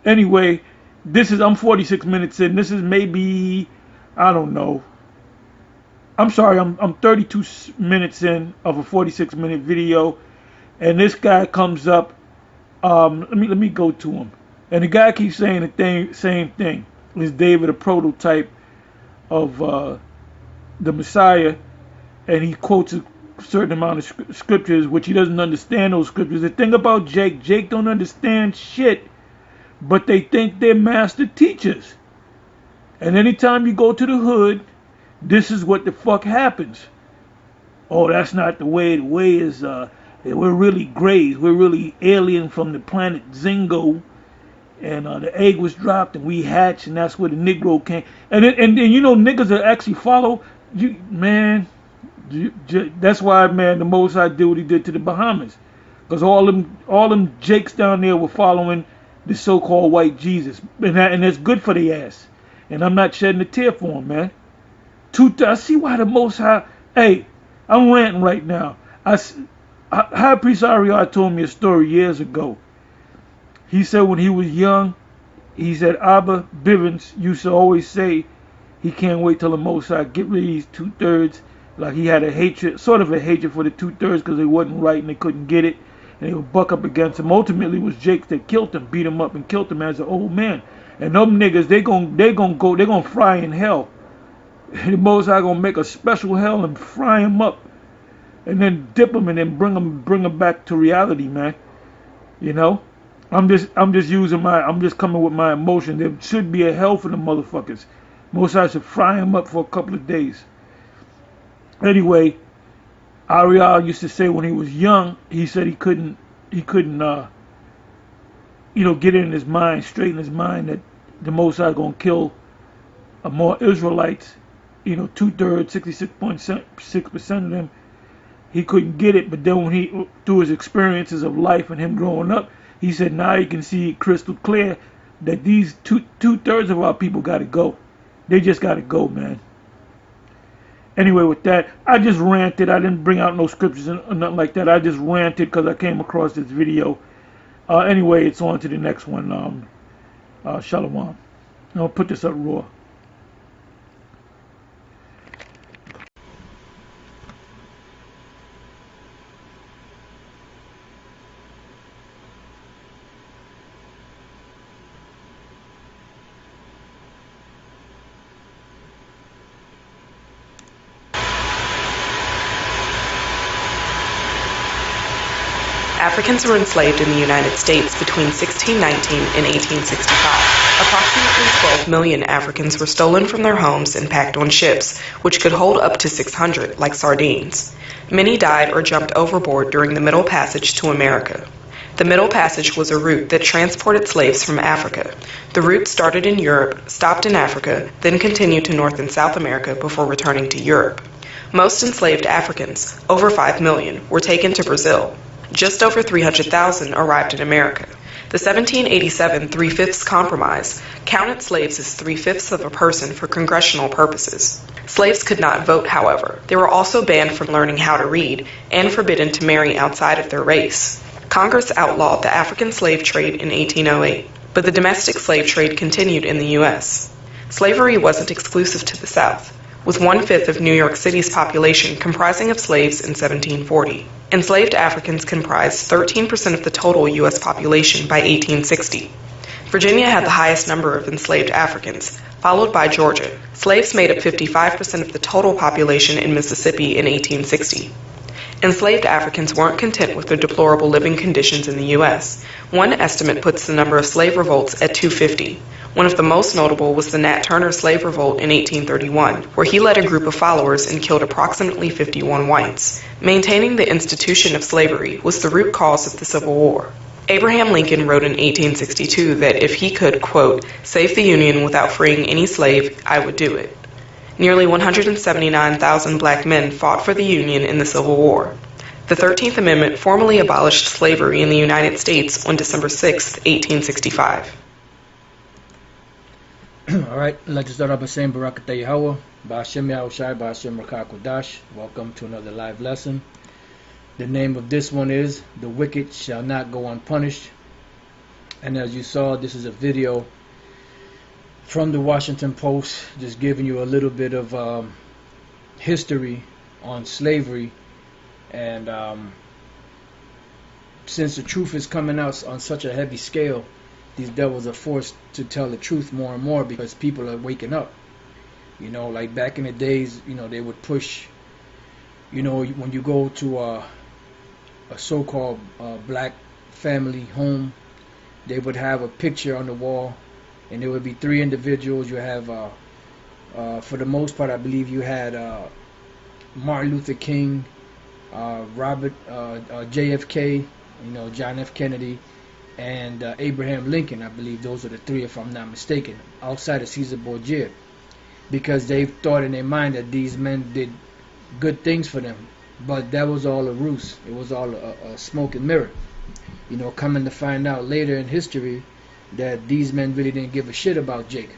Anyway, I'm 46 minutes in. This is maybe, I don't know. I'm sorry, I'm 32 minutes in of a 46-minute video, and this guy comes up. Let me go to him, and the guy keeps saying the same thing. Is David a prototype of the Messiah? And he quotes a certain amount of scriptures, which he doesn't understand those scriptures. The thing about Jake don't understand shit, but they think they're master teachers. And anytime you go to the hood this is what the fuck happens. Oh, that's not the way. The way is we're really grays. We're really alien from the planet Zingo, and the egg was dropped and we hatched, and that's where the Negro came. And you know, niggas that actually follow you, man. That's why, man, the Most High did what he did to the Bahamas, because all them jakes down there were following the so-called white Jesus, and that's good for the ass. And I'm not shedding a tear for him, man. I see why the Most High. Hey, I'm ranting right now. High Priest Ariel told me a story years ago. He said when he was young, he said Abba Bivens used to always say he can't wait till the Most High get rid of these 2/3. Like he had a hatred, sort of a hatred for the 2/3 because they wasn't right and they couldn't get it. And they would buck up against him. Ultimately, it was Jake that killed him, beat him up and killed him as an old man. And them niggas, they gonna fry in hell. And the Most High gonna make a special hell and fry him up, and then dip him and then bring him back to reality, man. You know, I'm just coming with my emotion. There should be a hell for the motherfuckers. Most High should fry him up for a couple of days. Anyway, Ariel used to say when he was young, he said he couldn't get it in his mind, straighten his mind that the Most High gonna kill more Israelites. 2/3, 66.6% of them. He couldn't get it, but then when he, through his experiences of life and him growing up, he said now he can see crystal clear that these 2/3 of our people gotta go. They just gotta go, man. Anyway, with that, I just ranted. I didn't bring out no scriptures or nothing like that. I just ranted because I came across this video. Anyway, it's on to the next one. Shalom. I'll put this up raw. Africans were enslaved in the United States between 1619 and 1865. Approximately 12 million Africans were stolen from their homes and packed on ships, which could hold up to 600, like sardines. Many died or jumped overboard during the Middle Passage to America. The Middle Passage was a route that transported slaves from Africa. The route started in Europe, stopped in Africa, then continued to North and South America before returning to Europe. Most enslaved Africans, over 5 million, were taken to Brazil. Just over 300,000 arrived in America. The 1787 3/5 Compromise counted slaves as 3/5 of a person for congressional purposes. Slaves could not vote, however. They were also banned from learning how to read and forbidden to marry outside of their race. Congress outlawed the African slave trade in 1808, but the domestic slave trade continued in the U.S. Slavery wasn't exclusive to the South, with 1/5 of New York City's population comprising of slaves in 1740. Enslaved Africans comprised 13% of the total U.S. population by 1860. Virginia had the highest number of enslaved Africans, followed by Georgia. Slaves made up 55% of the total population in Mississippi in 1860. Enslaved Africans weren't content with their deplorable living conditions in the U.S. One estimate puts the number of slave revolts at 250. One of the most notable was the Nat Turner slave revolt in 1831, where he led a group of followers and killed approximately 51 whites. Maintaining the institution of slavery was the root cause of the Civil War. Abraham Lincoln wrote in 1862 that if he could, quote, save the Union without freeing any slave, I would do it. Nearly 179,000 black men fought for the Union in the Civil War. The 13th Amendment formally abolished slavery in the United States on December 6, 1865. All right, let's start off by saying Barakatah Yahweh, Ba'ashem Yahushai, Ba'ashem Rakah Kodash. Welcome to another live lesson. The name of this one is The Wicked Shall Not Go Unpunished. And as you saw, this is a video from the Washington Post, just giving you a little bit of history on slavery. And since the truth is coming out on such a heavy scale, these devils are forced to tell the truth more and more because people are waking up. Like back in the days, they would push, when you go to a so-called black family home, they would have a picture on the wall, and there would be 3 individuals. You have For the most part, I believe you had Martin Luther King, JFK, John F. Kennedy, and Abraham Lincoln. I believe those are the three, if I'm not mistaken, outside of Caesar Borgia, because they thought in their mind that these men did good things for them, but that was all a ruse. It was all a smoke and mirror. Coming to find out later in history that these men really didn't give a shit about Jake,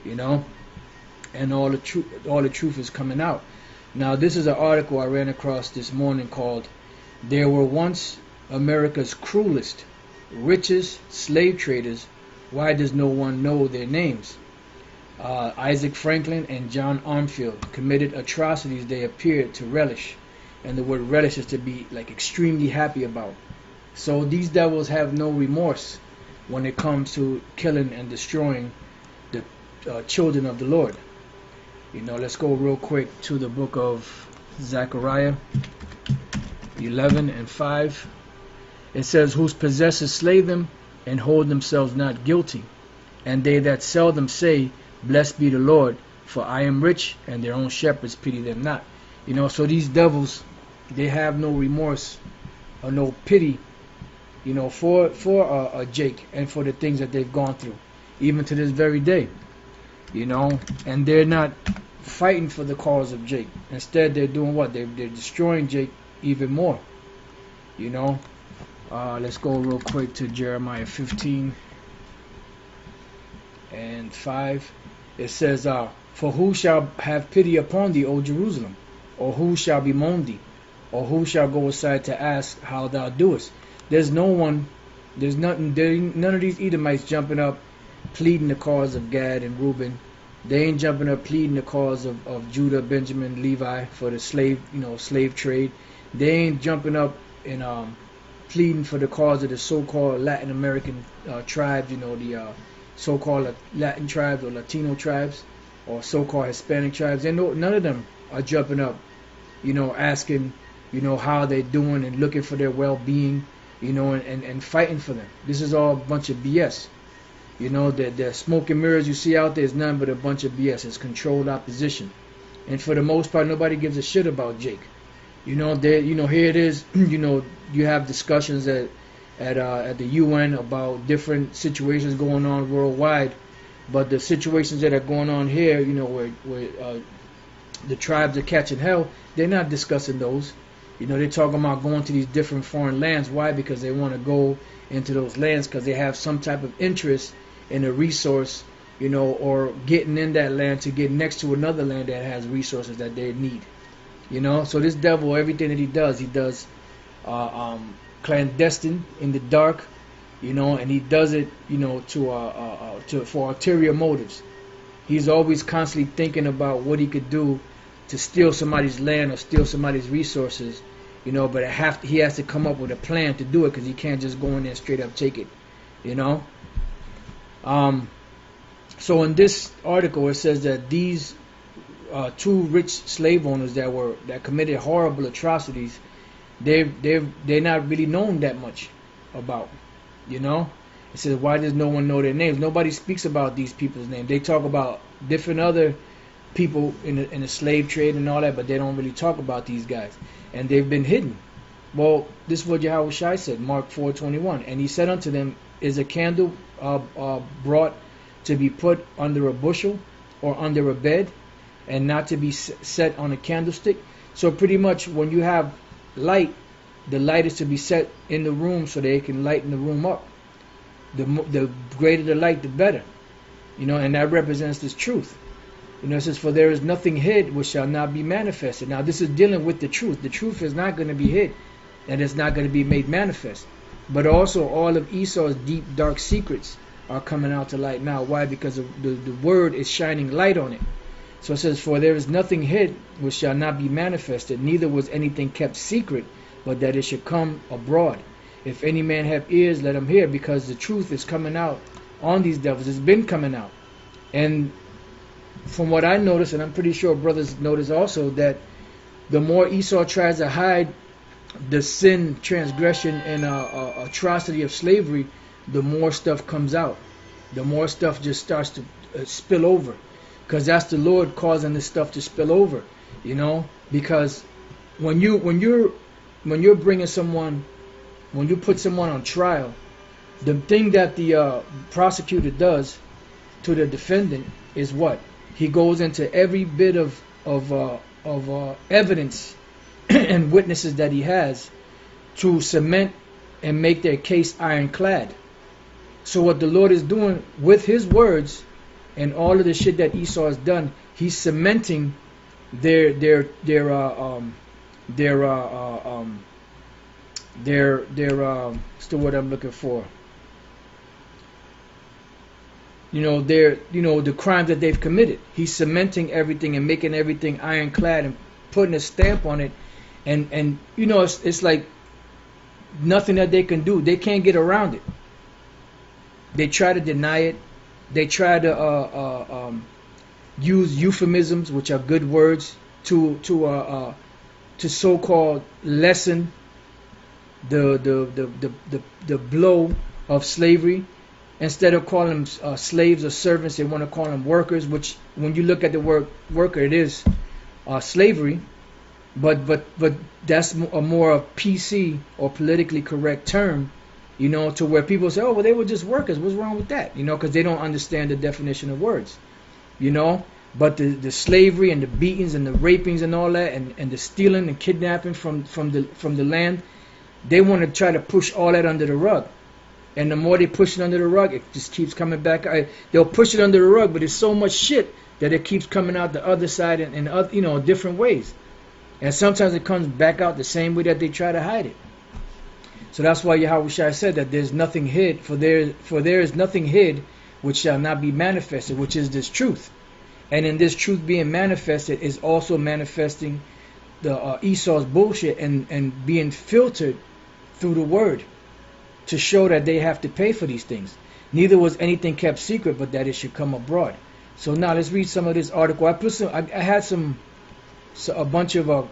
and all the truth is coming out. Now, this is an article I ran across this morning called "There Were Once America's Cruelest, Richest Slave Traders. Why Does No One Know Their Names?" Isaac Franklin and John Armfield committed atrocities they appeared to relish, and the word relish is to be like extremely happy about. So these devils have no remorse when it comes to killing and destroying the children of the Lord. Let's go real quick to the book of Zechariah 11:5. It says, "Whose possessors slay them and hold themselves not guilty, and they that sell them say, Blessed be the Lord, for I am rich, and their own shepherds pity them not." So these devils, they have no remorse or no pity, for Jake and for the things that they've gone through, even to this very day, and they're not fighting for the cause of Jake. Instead, they're doing what? They're destroying Jake even more. Let's go real quick to Jeremiah 15:5. It says, "For who shall have pity upon thee, O Jerusalem? Or who shall bemoan thee? Or who shall go aside to ask how thou doest?" There's no one, there's nothing, none of these Edomites jumping up, pleading the cause of Gad and Reuben. They ain't jumping up pleading the cause of Judah, Benjamin, Levi for the slave trade. They ain't jumping up and pleading for the cause of the so-called Latin American tribes, the so-called Latin tribes or Latino tribes or so-called Hispanic tribes. None of them are jumping up, asking, how they're doing and looking for their well-being, and fighting for them. This is all a bunch of BS. The smoke and mirrors you see out there is nothing but a bunch of BS. It's controlled opposition. And for the most part, nobody gives a shit about Jake. Here it is, you have discussions at the UN about different situations going on worldwide, but the situations that are going on here, where the tribes are catching hell, they're not discussing those. They're talking about going to these different foreign lands. Why? Because they want to go into those lands because they have some type of interest in a resource, or getting in that land to get next to another land that has resources that they need. So this devil, everything that he does clandestine in the dark, and he does it, for ulterior motives. He's always constantly thinking about what he could do to steal somebody's land or steal somebody's resources, but he has to come up with a plan to do it because he can't just go in there and straight up take it, So in this article it says that these two rich slave owners that committed horrible atrocities, they're not really known that much about. It says, why does no one know their names? Nobody speaks about these people's names. They talk about different other people in the slave trade and all that, but they don't really talk about these guys, and they've been hidden. Well, this is what Yahweh Shai said, Mark 4:21, and he said unto them, is a candle brought to be put under a bushel or under a bed, and not to be set on a candlestick? So pretty much when you have light, the light is to be set in the room so they can lighten the room up. The greater the light, the better. And that represents this truth. It says, for there is nothing hid which shall not be manifested. Now this is dealing with the truth. The truth is not going to be hid, and it's not going to be made manifest. But also all of Esau's deep, dark secrets are coming out to light now. Why? Because the word is shining light on it. So it says, for there is nothing hid which shall not be manifested, neither was anything kept secret, but that it should come abroad. If any man have ears, let him hear, because the truth is coming out on these devils. It's been coming out. And from what I noticed, and I'm pretty sure brothers notice also, that the more Esau tries to hide the sin, transgression, and atrocity of slavery, the more stuff comes out. The more stuff just starts to spill over. because that's the Lord causing this stuff to spill over, you know. Because when you're bringing someone, when you put someone on trial, the thing that the prosecutor does to the defendant is what? He goes into every bit of evidence and witnesses that he has to cement and make their case ironclad. So what the Lord is doing with his words and all of the shit that Esau has done, he's cementing their what's the word I'm looking for? You know, the crimes that they've committed. He's cementing everything and making everything ironclad and putting a stamp on it. And you know, it's like nothing that they can do. They can't get around it. They try to deny it. They try to use euphemisms, which are good words, to so-called lessen the blow of slavery. Instead of calling them slaves or servants, they want to call them workers, which when you look at the word worker, it is slavery. But that's a more PC or politically correct term, you know, to where people say, oh, well, they were just workers. What's wrong with that? You know, because they don't understand the definition of words, you know. But the slavery and the beatings and the rapings and all that, and the stealing and kidnapping from the land, they want to try to push all that under the rug. And the more they push it under the rug, it just keeps coming back. They'll push it under the rug, but there's so much shit that it keeps coming out the other side in you know, different ways. And sometimes it comes back out the same way that they try to hide it. So that's why Yahushua said that there's nothing hid, for there is nothing hid which shall not be manifested, which is this truth. And in this truth being manifested is also manifesting the Esau's bullshit and being filtered through the word, to show that they have to pay for these things. Neither was anything kept secret, but that it should come abroad. So now let's read some of this article. I had a bunch of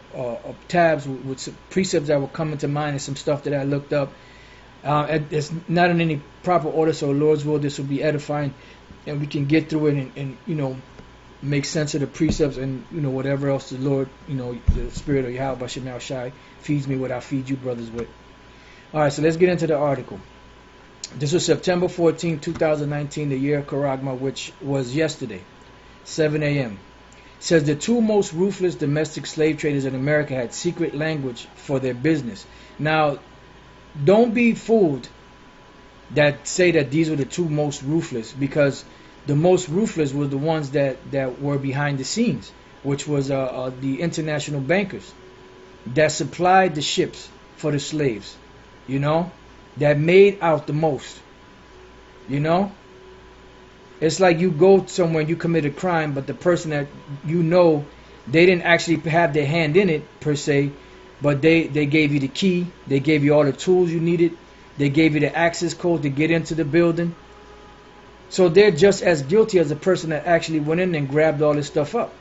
tabs with some precepts that were coming to mind and some stuff that I looked up. It's not in any proper order, so Lord's will, this will be edifying, and we can get through it and you know, make sense of the precepts and, you know, whatever else the Lord, you know, the Spirit of Yahweh B'Shem Shai feeds me with, I feed you brothers with. All right, so let's get into the article. This was September 14, 2019, the year of Karagma, which was yesterday, 7 a.m. It says the two most ruthless domestic slave traders in America had secret language for their business. Now, don't be fooled that say that these were the two most ruthless, because the most ruthless were the ones that were behind the scenes, which was the international bankers that supplied the ships for the slaves. You know, that made out the most. You know, it's like you go somewhere and you commit a crime, but the person that you know, they didn't actually have their hand in it per se, but they gave you the key, they gave you all the tools you needed, they gave you the access code to get into the building. So they're just as guilty as the person that actually went in and grabbed all this stuff up.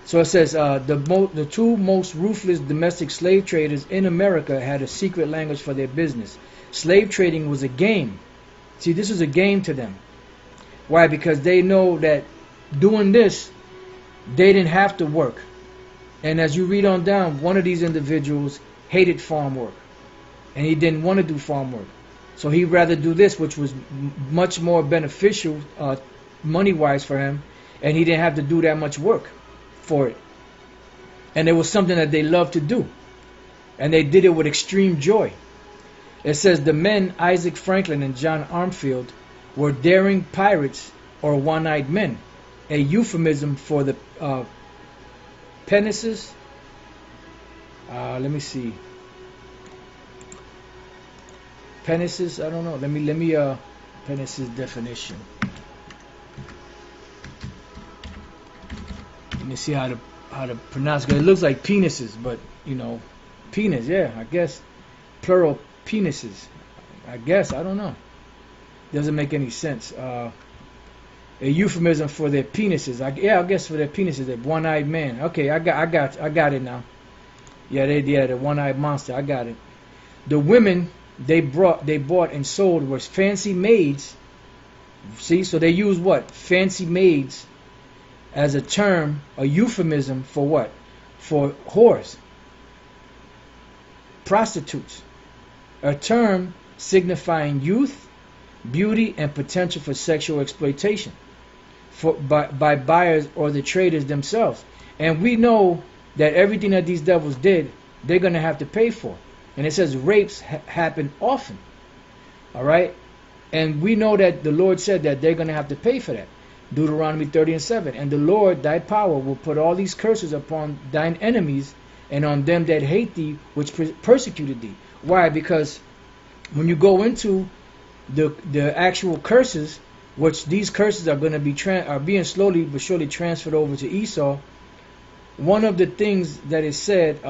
So it says the two most ruthless domestic slave traders in America had a secret language for their business. Slave trading was a game. See, this is a game to them. Why? Because they know that doing this, they didn't have to work. And as you read on down, one of these individuals hated farm work, and he didn't want to do farm work. So he'd rather do this, which was much more beneficial money-wise for him, and he didn't have to do that much work for it. And it was something that they loved to do, and they did it with extreme joy. It says the men, Isaac Franklin and John Armfield, were daring pirates or one-eyed men, a euphemism for the penises. Let me see. Penises, I don't know. Let me penises definition. Let me see how to pronounce it. It looks like penises, but you know, penis, yeah, I guess plural penises. I guess, I don't know. Doesn't make any sense. A euphemism for their penises. I guess for their penises, they're one-eyed man. Okay, I got it now. Yeah, the one-eyed monster. I got it. The women they bought and sold were fancy maids. See, so they use what? Fancy maids as a term, a euphemism for what? For whores, prostitutes, a term signifying youth, beauty, and potential for sexual exploitation by buyers or the traders themselves. And we know that everything that these devils did, they're going to have to pay for. And it says rapes happen often. All right? And we know that the Lord said that they're going to have to pay for that. Deuteronomy 30:7. And the Lord, thy power, will put all these curses upon thine enemies and on them that hate thee, which persecuted thee. Why? Because when you go into the actual curses, which these curses are going to be being slowly but surely transferred over to Esau, one of the things that is said,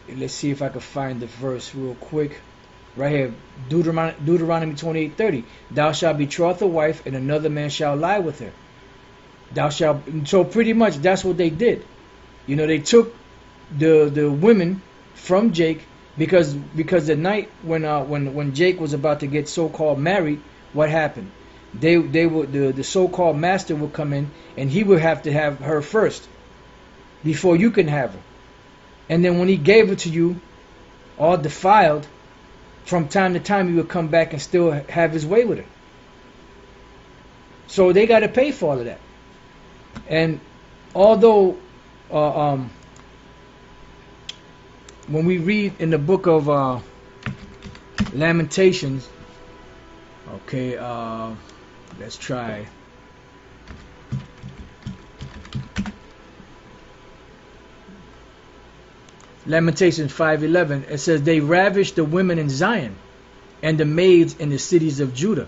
let's see if I can find the verse real quick. Right here, Deuteronomy 28:30. Thou shalt betroth a wife, and another man shall lie with her. Thou shalt. So pretty much that's what they did. You know, they took the women from Jake because the night when Jake was about to get so-called married, what happened? They would the so-called master would come in, and he would have to have her first before you can have her. And then when he gave it to you, all defiled, from time to time he would come back and still have his way with her. So they got to pay for all of that. And although when we read in the book of Lamentations, okay, let's try. Lamentations 5:11, it says, they ravished the women in Zion and the maids in the cities of Judah.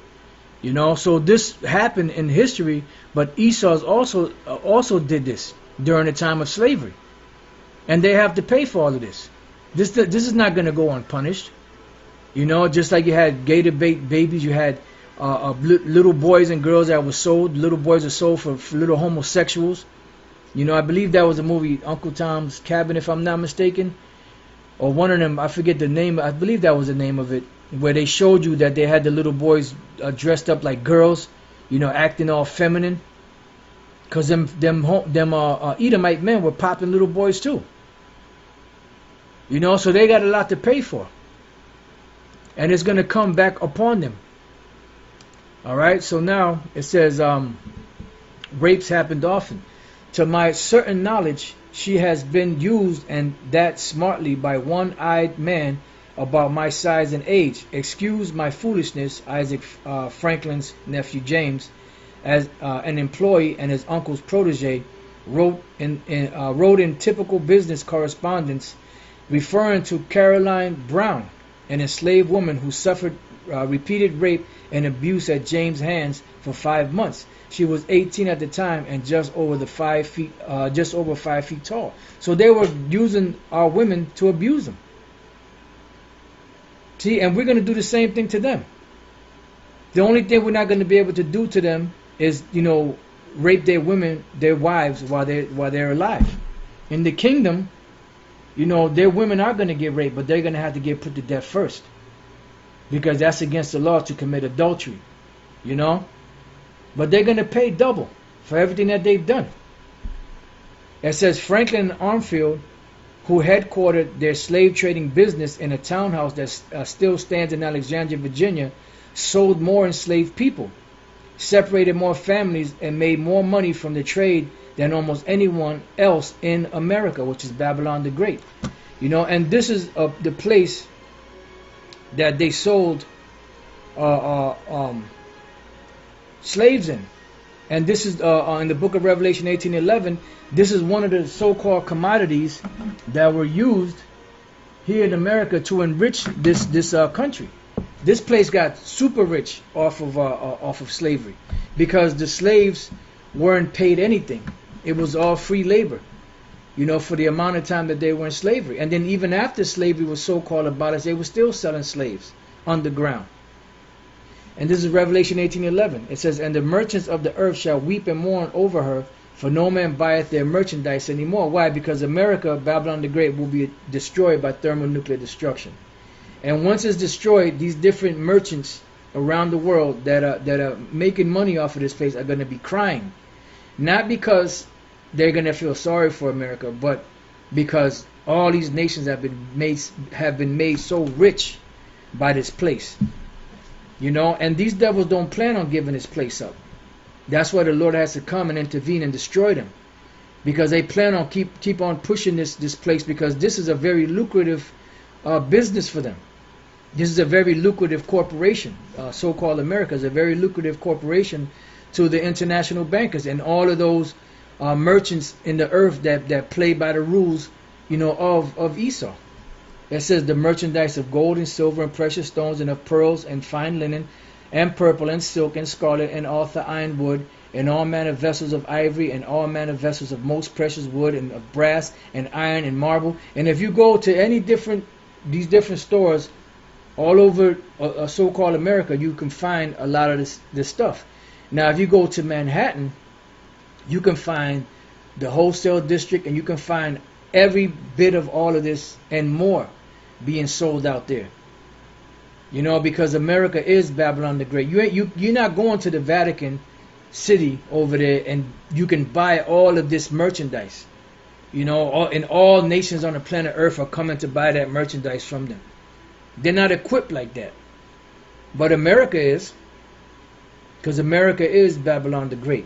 You know, so this happened in history, but Esau's also did this during the time of slavery. And they have to pay for all of this. This is not going to go unpunished. You know, just like you had gator babies, you had little boys and girls that were sold. Little boys are sold for little homosexuals. You know, I believe that was a movie, Uncle Tom's Cabin, if I'm not mistaken. Or one of them, I forget the name, I believe that was the name of it, where they showed you that they had the little boys dressed up like girls, you know, acting all feminine. Because them Edomite men were popping little boys too. You know, so they got a lot to pay for. And it's going to come back upon them. Alright, so now it says, rapes happened often. To my certain knowledge, she has been used, and that smartly, by one-eyed man about my size and age. Excuse my foolishness, Isaac Franklin's nephew James, as an employee and his uncle's protege, wrote in typical business correspondence, referring to Caroline Brown, an enslaved woman who suffered repeated rape and abuse at James' hands for 5 months. She was 18 at the time and just over 5 feet tall. So they were using our women to abuse them. See, and we're going to do the same thing to them. The only thing we're not going to be able to do to them is, you know, rape their women, their wives, while they're alive. In the kingdom, you know, their women are going to get raped, but they're going to have to get put to death first, because that's against the law to commit adultery. You know. But they're going to pay double for everything that they've done. It says Franklin Armfield, who headquartered their slave trading business in a townhouse that still stands in Alexandria, Virginia, sold more enslaved people, separated more families, and made more money from the trade than almost anyone else in America, which is Babylon the Great. You know, and this is the place that they sold slaves in. And this is in the book of Revelation 18:11. This is one of the so-called commodities that were used here in America to enrich this country. This place got super rich off of slavery, because the slaves weren't paid anything. It was all free labor, you know, for the amount of time that they were in slavery. And then even after slavery was so-called abolished, they were still selling slaves underground. And this is Revelation 18:11. It says, and the merchants of the earth shall weep and mourn over her, for no man buyeth their merchandise anymore. Why? Because America, Babylon the Great, will be destroyed by thermonuclear destruction. And once it's destroyed, these different merchants around the world that are making money off of this place are going to be crying, not because they're going to feel sorry for America, but because all these nations have been made so rich by this place, you know. And these devils don't plan on giving this place up. That's why the Lord has to come and intervene and destroy them, because they plan on keep on pushing this place, because this is a very lucrative business for them. This is a very lucrative corporation. So-called America is a very lucrative corporation to the international bankers and all of those merchants in the earth that play by the rules, you know, of Esau. It says the merchandise of gold and silver and precious stones and of pearls and fine linen and purple and silk and scarlet and all the iron wood and all manner of vessels of ivory and all manner of vessels of most precious wood and of brass and iron and marble. And if you go to any these different stores all over so-called America, you can find a lot of this stuff. Now, if you go to Manhattan, you can find the wholesale district, and you can find every bit of all of this and more being sold out there. You know, because America is Babylon the Great. You're not going to the Vatican City over there and you can buy all of this merchandise. You know, and all nations on the planet Earth are coming to buy that merchandise from them. They're not equipped like that. But America is, because America is Babylon the Great.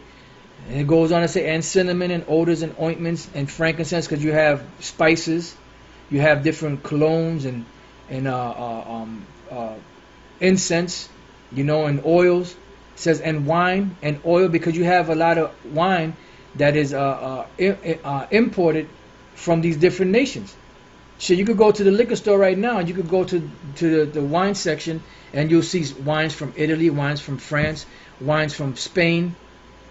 And it goes on to say, and cinnamon and odors and ointments and frankincense, because you have spices, you have different colognes and incense, you know, and oils. It says, and wine and oil, because you have a lot of wine that is imported from these different nations. So you could go to the liquor store right now and you could go to the wine section and you'll see wines from Italy, wines from France, wines from Spain,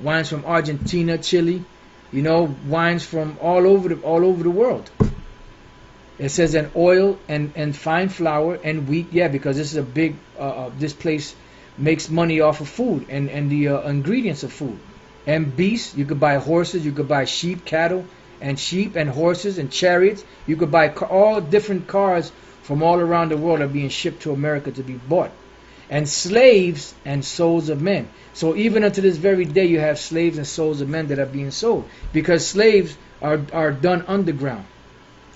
wines from Argentina, Chile, you know, wines from all over the world. It says an oil and fine flour and wheat, yeah, because this is a big this place makes money off of food and the ingredients of food. And beasts, you could buy horses, you could buy sheep, cattle, and sheep and horses and chariots. You could buy all different cars from all around the world are being shipped to America to be bought. And slaves and souls of men. So even unto this very day you have slaves and souls of men that are being sold. Because slaves are done underground.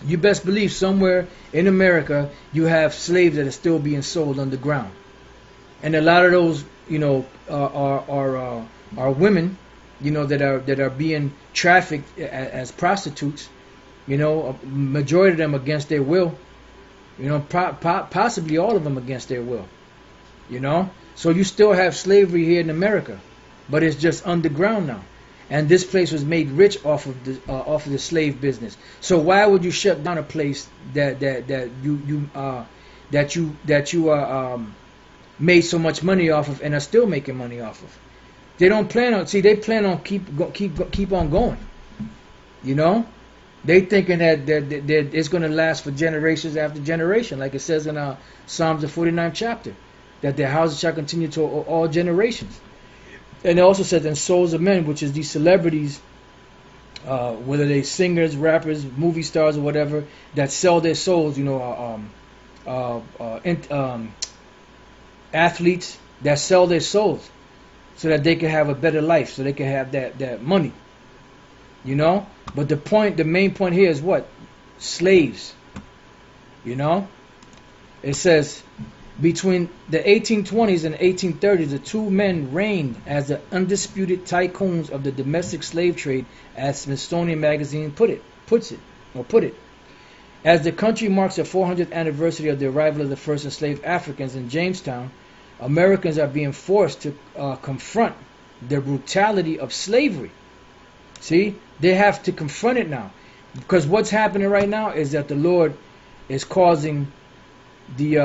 You best believe somewhere in America you have slaves that are still being sold underground. And a lot of those, you know, are women, you know, that are being trafficked as prostitutes, you know, a majority of them against their will, you know, possibly all of them against their will, you know. So you still have slavery here in America, but it's just underground now. And this place was made rich off of the slave business. So why would you shut down a place that you made so much money off of and are still making money off of? They don't plan on, see, they plan on keep on going. You know, they thinking that it's going to last for generations after generation, like it says in Psalms the 49th chapter, that their houses shall continue to all generations. And it also says in souls of men, which is these celebrities, whether they singers, rappers, movie stars, or whatever, that sell their souls. You know, athletes that sell their souls so that they can have a better life, so they can have that money, you know. But the main point here is what? Slaves, you know. It says between the 1820s and 1830s, the two men reigned as the undisputed tycoons of the domestic slave trade, as Smithsonian Magazine put it. As the country marks the 400th anniversary of the arrival of the first enslaved Africans in Jamestown, Americans are being forced to confront the brutality of slavery. See, they have to confront it now, because what's happening right now is that the Lord is causing this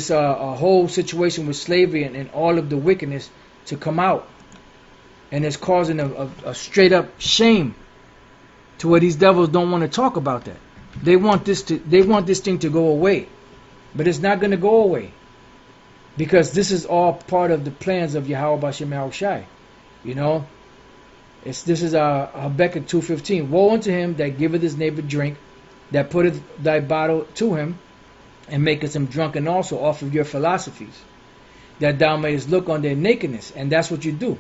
whole situation with slavery and all of the wickedness to come out, and it's causing a straight up shame to where these devils don't want to talk about that. They want this thing to go away, but it's not going to go away, because this is all part of the plans of Yahweh Bashem Yahushai. You know, this is Habakkuk 2:15. Woe unto him that giveth his neighbor drink, that putteth thy bottle to him, and maketh him drunken also off of your philosophies, that thou mayest look on their nakedness. And that's what you do.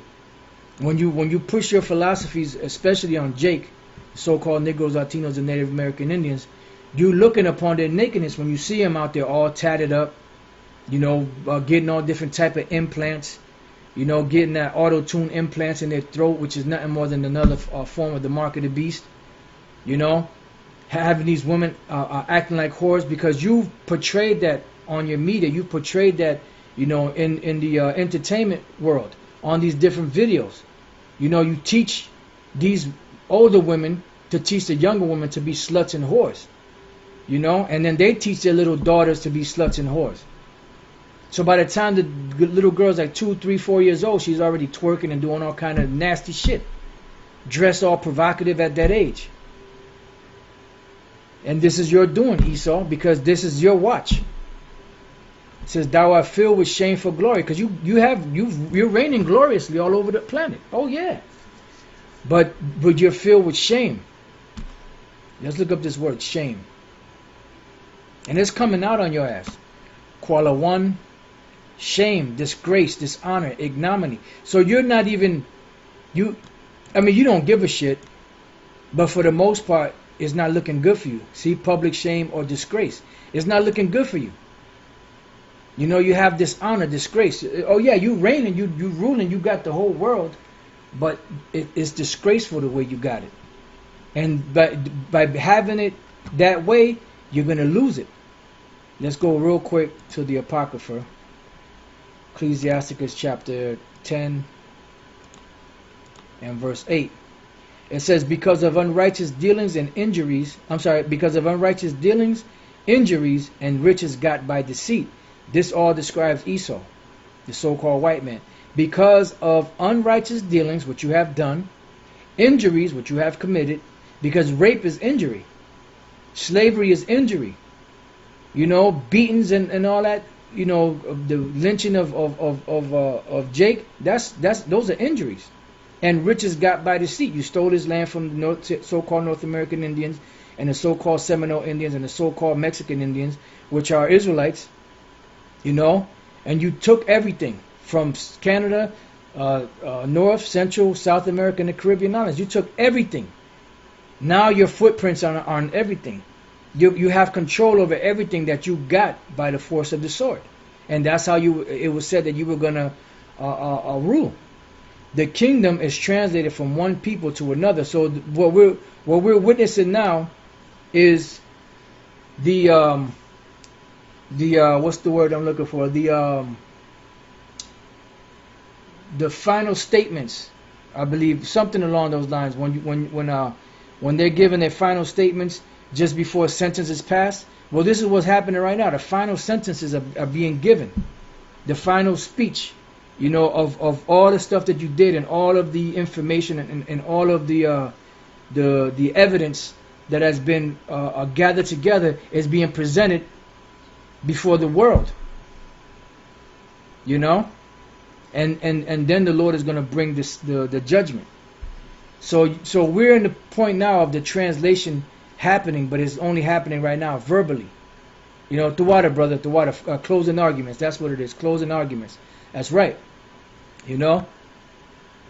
When you push your philosophies, especially on Jake, so-called Negroes, Latinos, and Native American Indians, you looking upon their nakedness when you see them out there all tatted up, you know, getting all different type of implants, you know, getting that auto-tune implants in their throat, which is nothing more than another form of the mark of the beast, you know, having these women acting like whores because you portrayed that on your media, you portrayed that, you know, in the entertainment world, on these different videos. You know, you teach these older women to teach the younger women to be sluts and whores, you know, and then they teach their little daughters to be sluts and whores. So by the time the little girl's like 2, 3, 4 years old, she's already twerking and doing all kind of nasty shit, dressed all provocative at that age. And this is your doing, Esau, because this is your watch. It says, thou art filled with shameful glory, because you're reigning gloriously all over the planet. Oh yeah, but you're filled with shame. Let's look up this word, shame, and it's coming out on your ass. Quala 1, shame, disgrace, dishonor, ignominy. So you're not even you don't give a shit, but for the most part, it's not looking good for you. See, public shame or disgrace, it's not looking good for you. You know, you have dishonor, disgrace. Oh yeah, you reigning, you ruling, you got the whole world, but it's disgraceful the way you got it. And by having it that way, you're gonna lose it. Let's go real quick to the Apocrypha, Ecclesiasticus chapter 10 and verse 8. It says, because of unrighteous dealings and injuries, because of unrighteous dealings, injuries, and riches got by deceit. This all describes Esau, the so-called white man. Because of unrighteous dealings, which you have done, injuries, which you have committed, because rape is injury, slavery is injury, you know, beatings and all that, you know, the lynching of Jake, those are injuries. And riches got by deceit. You stole his land from the so-called North American Indians and the so-called Seminole Indians and the so-called Mexican Indians, which are Israelites, you know, and you took everything from Canada, North, Central, South America, and the Caribbean islands. You took everything. Now your footprints are on everything. You have control over everything that you got by the force of the sword. And that's how it was said that you were going to rule. The kingdom is translated from one people to another. So what we're witnessing now is the what's the word I'm looking for? The final statements, I believe, something along those lines. When they're giving their final statements just before sentences pass. Well, this is what's happening right now. The final sentences are being given. The final speech, you know, of all the stuff that you did and all of the information and all of the evidence that has been gathered together is being presented before the world, you know, and then the Lord is going to bring the judgment. So we're in the point now of the translation happening, but it's only happening right now verbally. You know, Tawada, brother, Tawada, closing arguments. That's what it is, closing arguments. That's right. You know,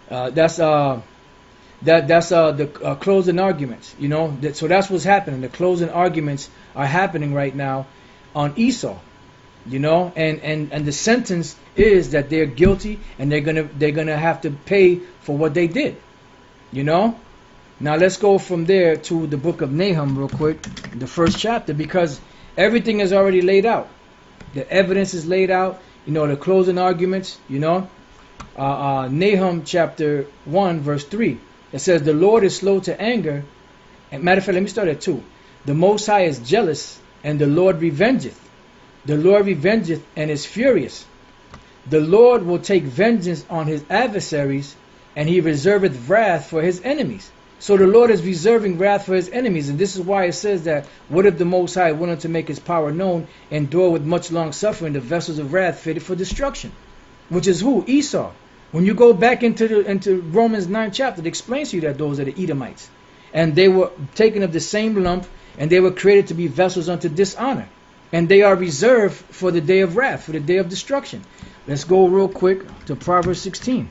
that's the closing arguments. You know, so that's what's happening. The closing arguments are happening right now on Esau. You know, and the sentence is that they're guilty and they're gonna have to pay for what they did. You know. Now let's go from there to the book of Nahum real quick, the first chapter, because everything is already laid out. The evidence is laid out. You know, the closing arguments. You know. Nahum chapter 1 verse 3, it says, the Lord is slow to anger, and matter of fact, let me start at 2. The Most High is jealous, and the Lord revengeth. The Lord revengeth and is furious. The Lord will take vengeance on his adversaries, and he reserveth wrath for his enemies. So the Lord is reserving wrath for his enemies, and this is why it says that, what if the Most High, willing to make his power known, endure with much long suffering the vessels of wrath fitted for destruction? Which is who? Esau. When you go back into Romans 9 chapter, it explains to you that those are the Edomites. And they were taken of the same lump, and they were created to be vessels unto dishonor, and they are reserved for the day of wrath, for the day of destruction. Let's go real quick to Proverbs 16,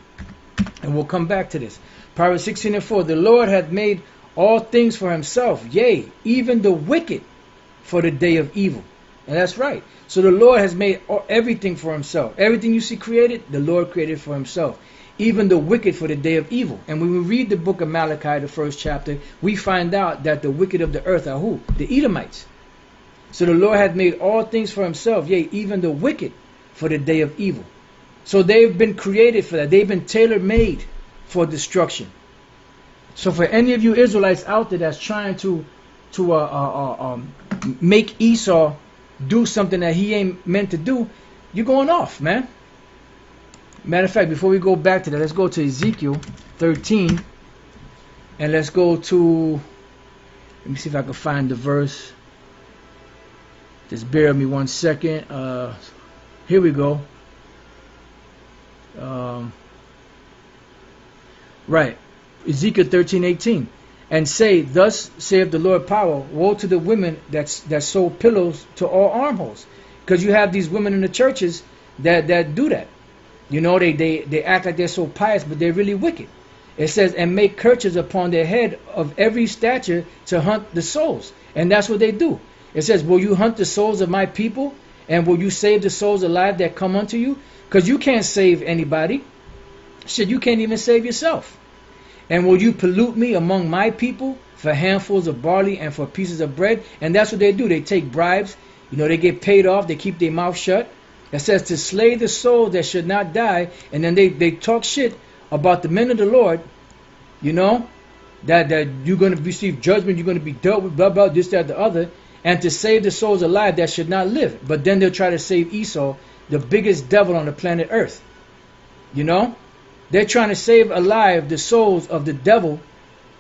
and we'll come back to this. Proverbs 16:4, the Lord hath made all things for himself, yea, even the wicked for the day of evil. And that's right. So the Lord has made everything for himself. Everything you see created, the Lord created for himself. Even the wicked for the day of evil. And when we read the book of Malachi, the first chapter, we find out that the wicked of the earth are who? The Edomites. So the Lord hath made all things for himself, yea, even the wicked for the day of evil. So they've been created for that. They've been tailor-made for destruction. So for any of you Israelites out there that's trying to make Esau do something that he ain't meant to do, you're going off, man. Matter of fact, before we go back to that, let's go to Ezekiel 13, and let's go to, let me see if I can find the verse. Just bear with me 1 second. Here we go. Right, Ezekiel 13:18, and say, thus saith the Lord power, woe to the women that sew pillows to all armholes, because you have these women in the churches that do that. You know, they act like they're so pious, but they're really wicked. It says, and make kerchiefs upon their head of every stature to hunt the souls, and that's what they do. It says, will you hunt the souls of my people, and will you save the souls alive that come unto you? Because you can't save anybody. Shit, you can't even save yourself. And will you pollute me among my people for handfuls of barley and for pieces of bread? And that's what they do. They take bribes. You know, they get paid off. They keep their mouth shut. It says to slay the soul that should not die. And then they talk shit about the men of the Lord. You know, that you're going to receive judgment. You're going to be dealt with, blah, blah, this, that, the other. And to save the souls alive that should not live. But then they'll try to save Esau, the biggest devil on the planet Earth. You know? They're trying to save alive the souls of the devil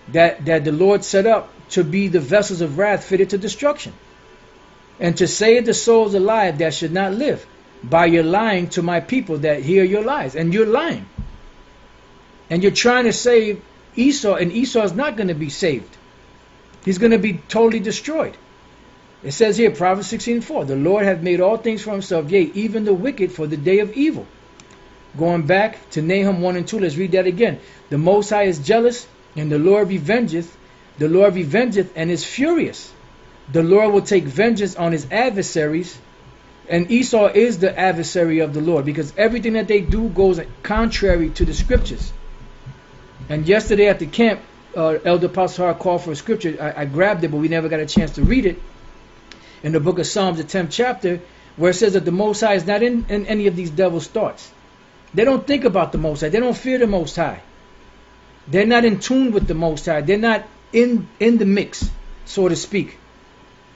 that the Lord set up to be the vessels of wrath fitted to destruction. And to save the souls alive that should not live by your lying to my people that hear your lies. And you're lying. And you're trying to save Esau, and Esau is not going to be saved. He's going to be totally destroyed. It says here, Proverbs 16:4, the Lord hath made all things for himself, yea, even the wicked for the day of evil. Going back to Nahum 1 and 2, let's read that again. The Most High is jealous, and the Lord revengeth. The Lord revengeth and is furious. The Lord will take vengeance on his adversaries. And Esau is the adversary of the Lord, because everything that they do goes contrary to the scriptures. And yesterday at the camp, Elder Pastor Hart called for a scripture. I grabbed it, but we never got a chance to read it. In the book of Psalms, the 10th chapter, where it says that the Most High is not in any of these devil's thoughts. They don't think about the Most High. They don't fear the Most High. They're not in tune with the Most High. They're not in the mix, so to speak.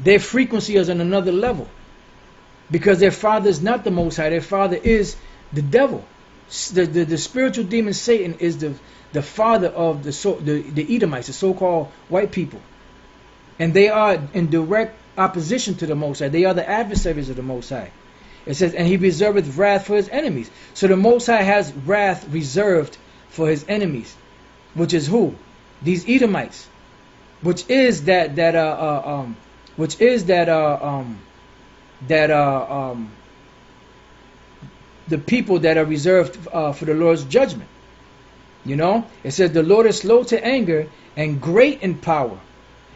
Their frequency is on another level, because their father is not the Most High. Their father is the devil. The spiritual demon Satan is the father of the Edomites, the so-called white people. And they are in direct opposition to the Most High. They are the adversaries of the Most High. It says, and he reserveth wrath for his enemies. So the Most High has wrath reserved for his enemies, which is who? These Edomites, which is the people that are reserved for the Lord's judgment. You know, it says the Lord is slow to anger and great in power,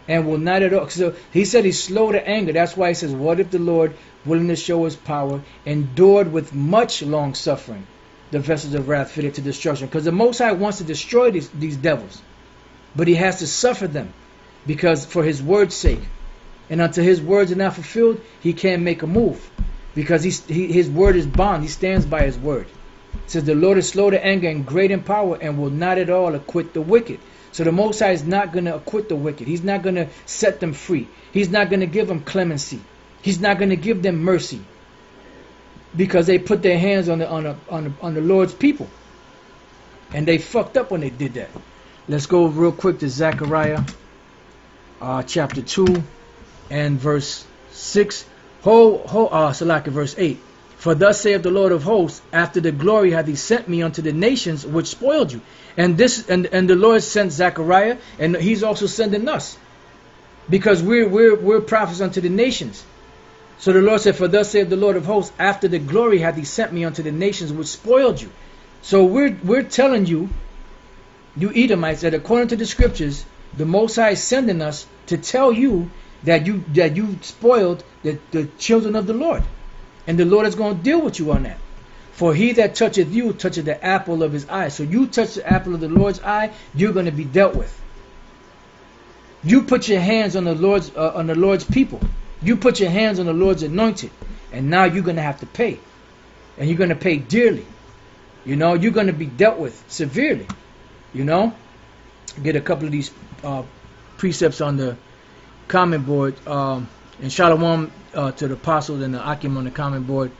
and will not at all. So he said he's slow to anger. That's why he says, what if the Lord, willing to show his power, endured with much long suffering the vessels of wrath fitted to destruction? Because the Most High wants to destroy these devils, but he has to suffer them, because for his word's sake. And until his words are not fulfilled, he can't make a move, because his word is bond. He stands by his word. It says the Lord is slow to anger and great in power, and will not at all acquit the wicked. So the Most High is not going to acquit the wicked. He's not going to set them free. He's not going to give them clemency. He's not going to give them mercy, because they put their hands on the Lord's people, and they fucked up when they did that. Let's go real quick to Zechariah chapter 2 and verse 6. Verse 8. For thus saith the Lord of hosts, after the glory hath he sent me unto the nations which spoiled you. And the Lord sent Zechariah, and he's also sending us. because we're prophets unto the nations. So the Lord said, for thus saith the Lord of hosts, after the glory hath he sent me unto the nations which spoiled you. So we're telling you, you Edomites, that according to the scriptures, the Most High is sending us to tell you that you spoiled the children of the Lord. And the Lord is going to deal with you on that. For he that toucheth you toucheth the apple of his eye. So you touch the apple of the Lord's eye, you're going to be dealt with. You put your hands on the Lord's people. You put your hands on the Lord's anointed, and now you're going to have to pay, and you're going to pay dearly. You know, you're going to be dealt with severely. You know, get a couple of these precepts on the comment board. And shalom to the apostles and the Akim on the comment board.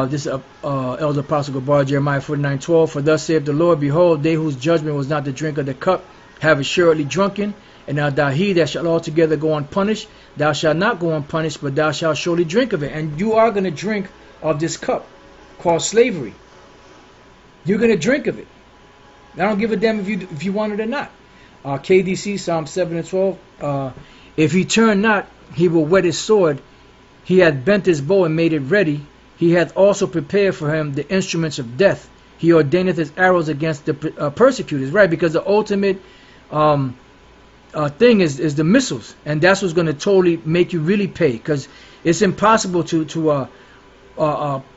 This Elder Apostle Gabar, Jeremiah 49:12. For thus saith the Lord, behold, they whose judgment was not to drink of the cup have assuredly drunken, and now thou he that shall altogether go unpunished, thou shalt not go unpunished, but thou shalt surely drink of it. And you are going to drink of this cup called slavery. You're going to drink of it. I don't give a damn if you want it or not. KDC Psalm 7:12. If he turn not, he will whet his sword. He hath bent his bow and made it ready. He hath also prepared for him the instruments of death. He ordaineth his arrows against the persecutors. Right, because the ultimate thing is the missiles, and that's what's going to totally make you really pay. Because it's impossible to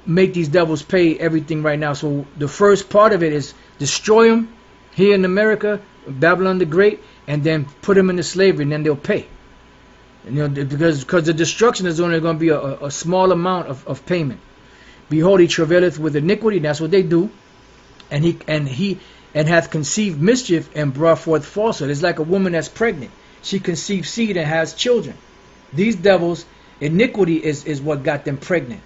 make these devils pay everything right now. So the first part of it is destroy them here in America, Babylon the Great, and then put them into slavery, and then they'll pay. You know, because the destruction is only going to be a small amount of payment. Behold, he travaileth with iniquity. That's what they do, and he hath conceived mischief and brought forth falsehood. It's like a woman that's pregnant. She conceives seed and has children. These devils, iniquity is what got them pregnant.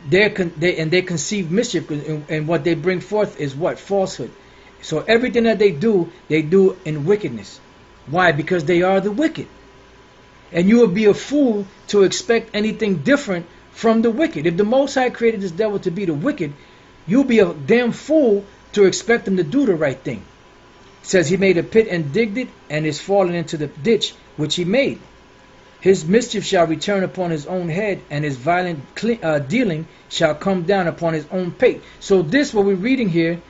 They conceive mischief, and what they bring forth is what? Falsehood. So everything that they do in wickedness. Why? Because they are the wicked. And you would be a fool to expect anything different from the wicked. If the Most High created this devil to be the wicked, you'll be a damn fool to expect him to do the right thing. It says he made a pit and digged it, and is fallen into the ditch which he made. His mischief shall return upon his own head, and his violent dealing shall come down upon his own pate. So this, what we're reading here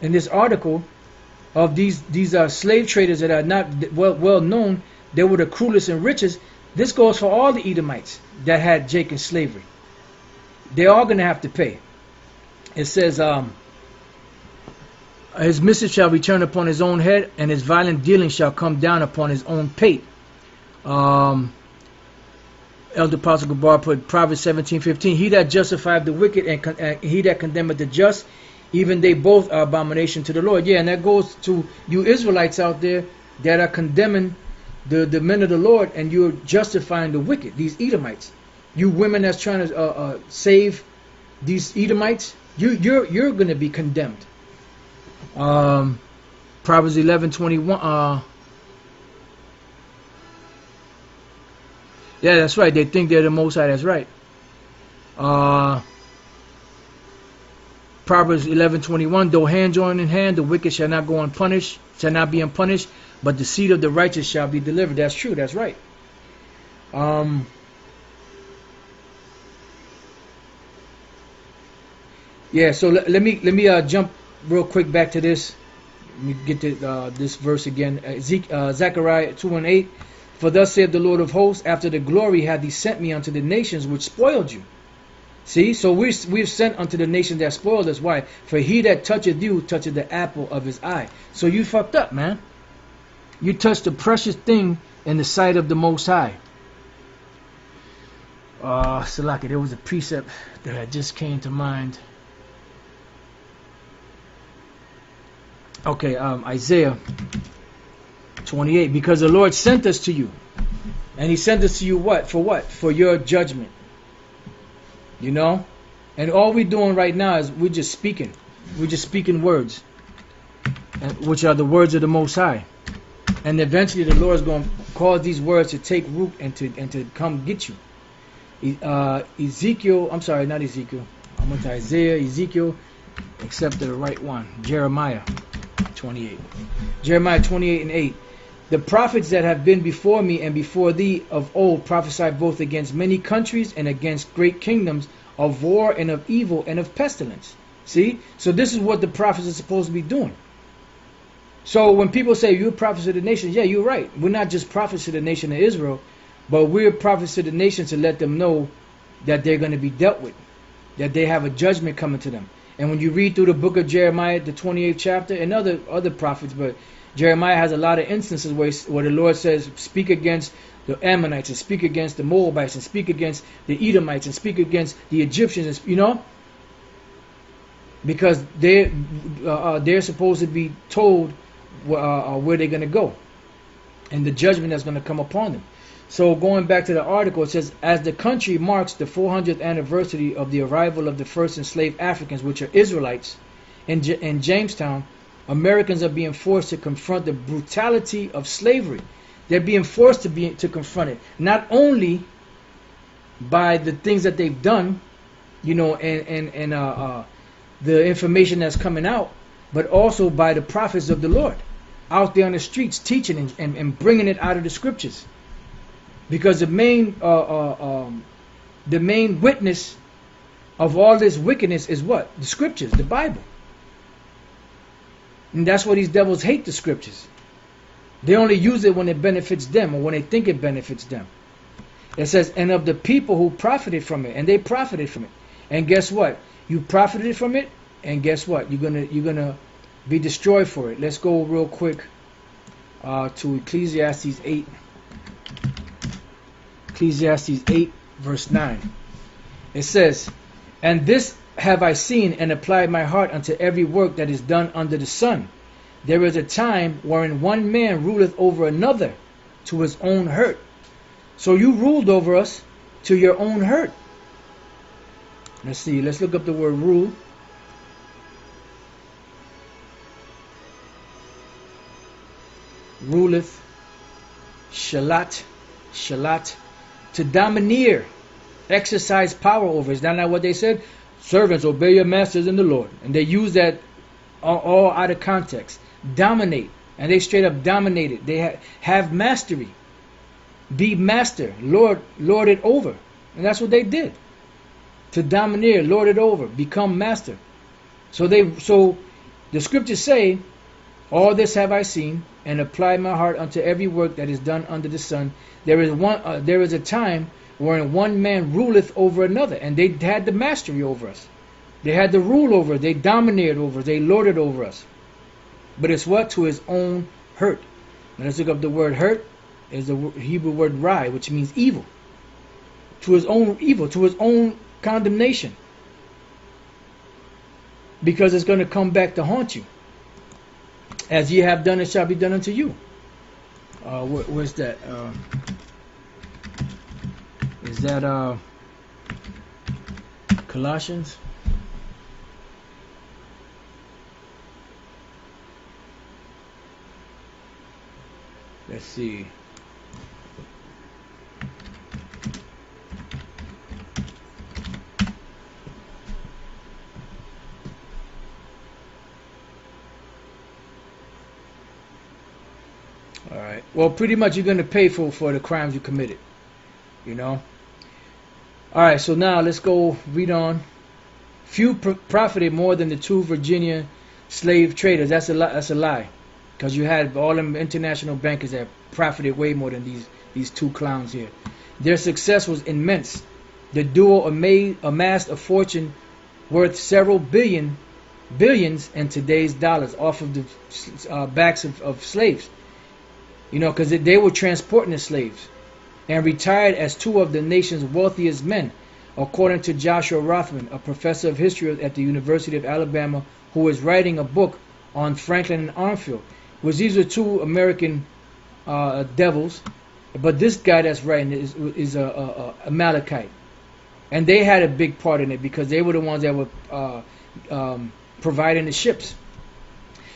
in this article of these slave traders that are not well known, they were the cruelest and richest. This goes for all the Edomites that had Jake in slavery. They're all going to have to pay. It says, his mischief shall return upon his own head, and his violent dealing shall come down upon his own pate. Elder Apostle Gabar put Proverbs 17:15. He that justifieth the wicked and he that condemneth the just, even they both are abomination to the Lord. Yeah, and that goes to you Israelites out there that are condemning the men of the Lord, and you're justifying the wicked, these Edomites. You women that's trying to save these Edomites, you're going to be condemned. Proverbs 11:21. Yeah, that's right. They think they're the Most High. That's right. Proverbs 11:21. Though hand join in hand, the wicked shall not go unpunished, shall not be unpunished, but the seed of the righteous shall be delivered. That's true. That's right. Yeah. So let me jump real quick back to this. Let me get to this verse again. Zechariah 2:8. For thus saith the Lord of hosts, after the glory hath he sent me unto the nations which spoiled you. See, so we've sent unto the nations that spoiled us. Why? For he that toucheth you toucheth the apple of his eye. So you fucked up, man. You touched the precious thing in the sight of the Most High. Salaki, there was a precept that just came to mind. Okay, Isaiah 28. Because the Lord sent us to you. And he sent us to you what? For what? For your judgment. You know? And all we're doing right now is we're just speaking. We're just speaking words. Which are the words of the Most High. And eventually the Lord is going to cause these words to take root and to come get you. Ezekiel, I'm sorry, not Ezekiel. I went to Isaiah, Ezekiel, except the right one. Jeremiah 28. Jeremiah 28:8. The prophets that have been before me and before thee of old prophesied both against many countries and against great kingdoms, of war and of evil and of pestilence. See? So this is what the prophets are supposed to be doing. So when people say you're prophets of the nations, yeah, you're right. We're not just prophets to the nation of Israel, but we're prophets to the nations to let them know that they're going to be dealt with, that they have a judgment coming to them. And when you read through the book of Jeremiah, the 28th chapter, and other prophets, but Jeremiah has a lot of instances where the Lord says, speak against the Ammonites, and speak against the Moabites, and speak against the Edomites, and speak against the Egyptians, you know, because they're supposed to be told where they're going to go and the judgment that's going to come upon them. So going back to the article, it says, as the country marks the 400th anniversary of the arrival of the first enslaved Africans, which are Israelites, in Jamestown, Americans are being forced to confront the brutality of slavery. They're being forced to confront it, not only by the things that they've done, you know, and the information that's coming out, but also by the prophets of the Lord out there on the streets teaching and bringing it out of the scriptures. Because the main witness of all this wickedness is what? The scriptures, the Bible. And that's why these devils hate the scriptures. They only use it when it benefits them, or when they think it benefits them. It says, and of the people who profited from it, and they profited from it. And guess what? You profited from it, and guess what? You're gonna be destroyed for it. Let's go real quick to Ecclesiastes 8. Ecclesiastes 8, verse 9. It says, and this have I seen and applied my heart unto every work that is done under the sun. There is a time wherein one man ruleth over another to his own hurt. So you ruled over us to your own hurt. Let's see. Let's look up the word rule. Ruleth, shalat, to domineer, exercise power over. Is that not what they said? Servants, obey your masters in the Lord. And they use that all out of context. Dominate. And they straight up dominated. They have mastery. Be master. Lord it over. And that's what they did. To domineer, lord it over, become master. So the scriptures say, all this have I seen, and applied my heart unto every work that is done under the sun. There is a time wherein one man ruleth over another, and they had the mastery over us. They had the rule over us. They dominated over us. They lorded over us. But it's what? To his own hurt. Now let's look up the word hurt. Is the Hebrew word rai, which means evil. To his own evil, to his own condemnation. Because it's going to come back to haunt you. As ye have done, it shall be done unto you. Where's that? Is that Colossians? Let's see. All right. Well, pretty much you're going to pay for the crimes you committed. You know. All right. So now let's go read on. Few profited more than the two Virginia slave traders. That's a lie. Because you had all them international bankers that profited way more than these two clowns here. Their success was immense. The duo amassed a fortune worth several billions in today's dollars off of the backs of slaves. You know, because they were transporting the slaves, and retired as two of the nation's wealthiest men, according to Joshua Rothman, a professor of history at the University of Alabama, who is writing a book on Franklin and Armfield. Which these are two American devils, but this guy that's writing is a Amalekite, and they had a big part in it because they were the ones that were providing the ships.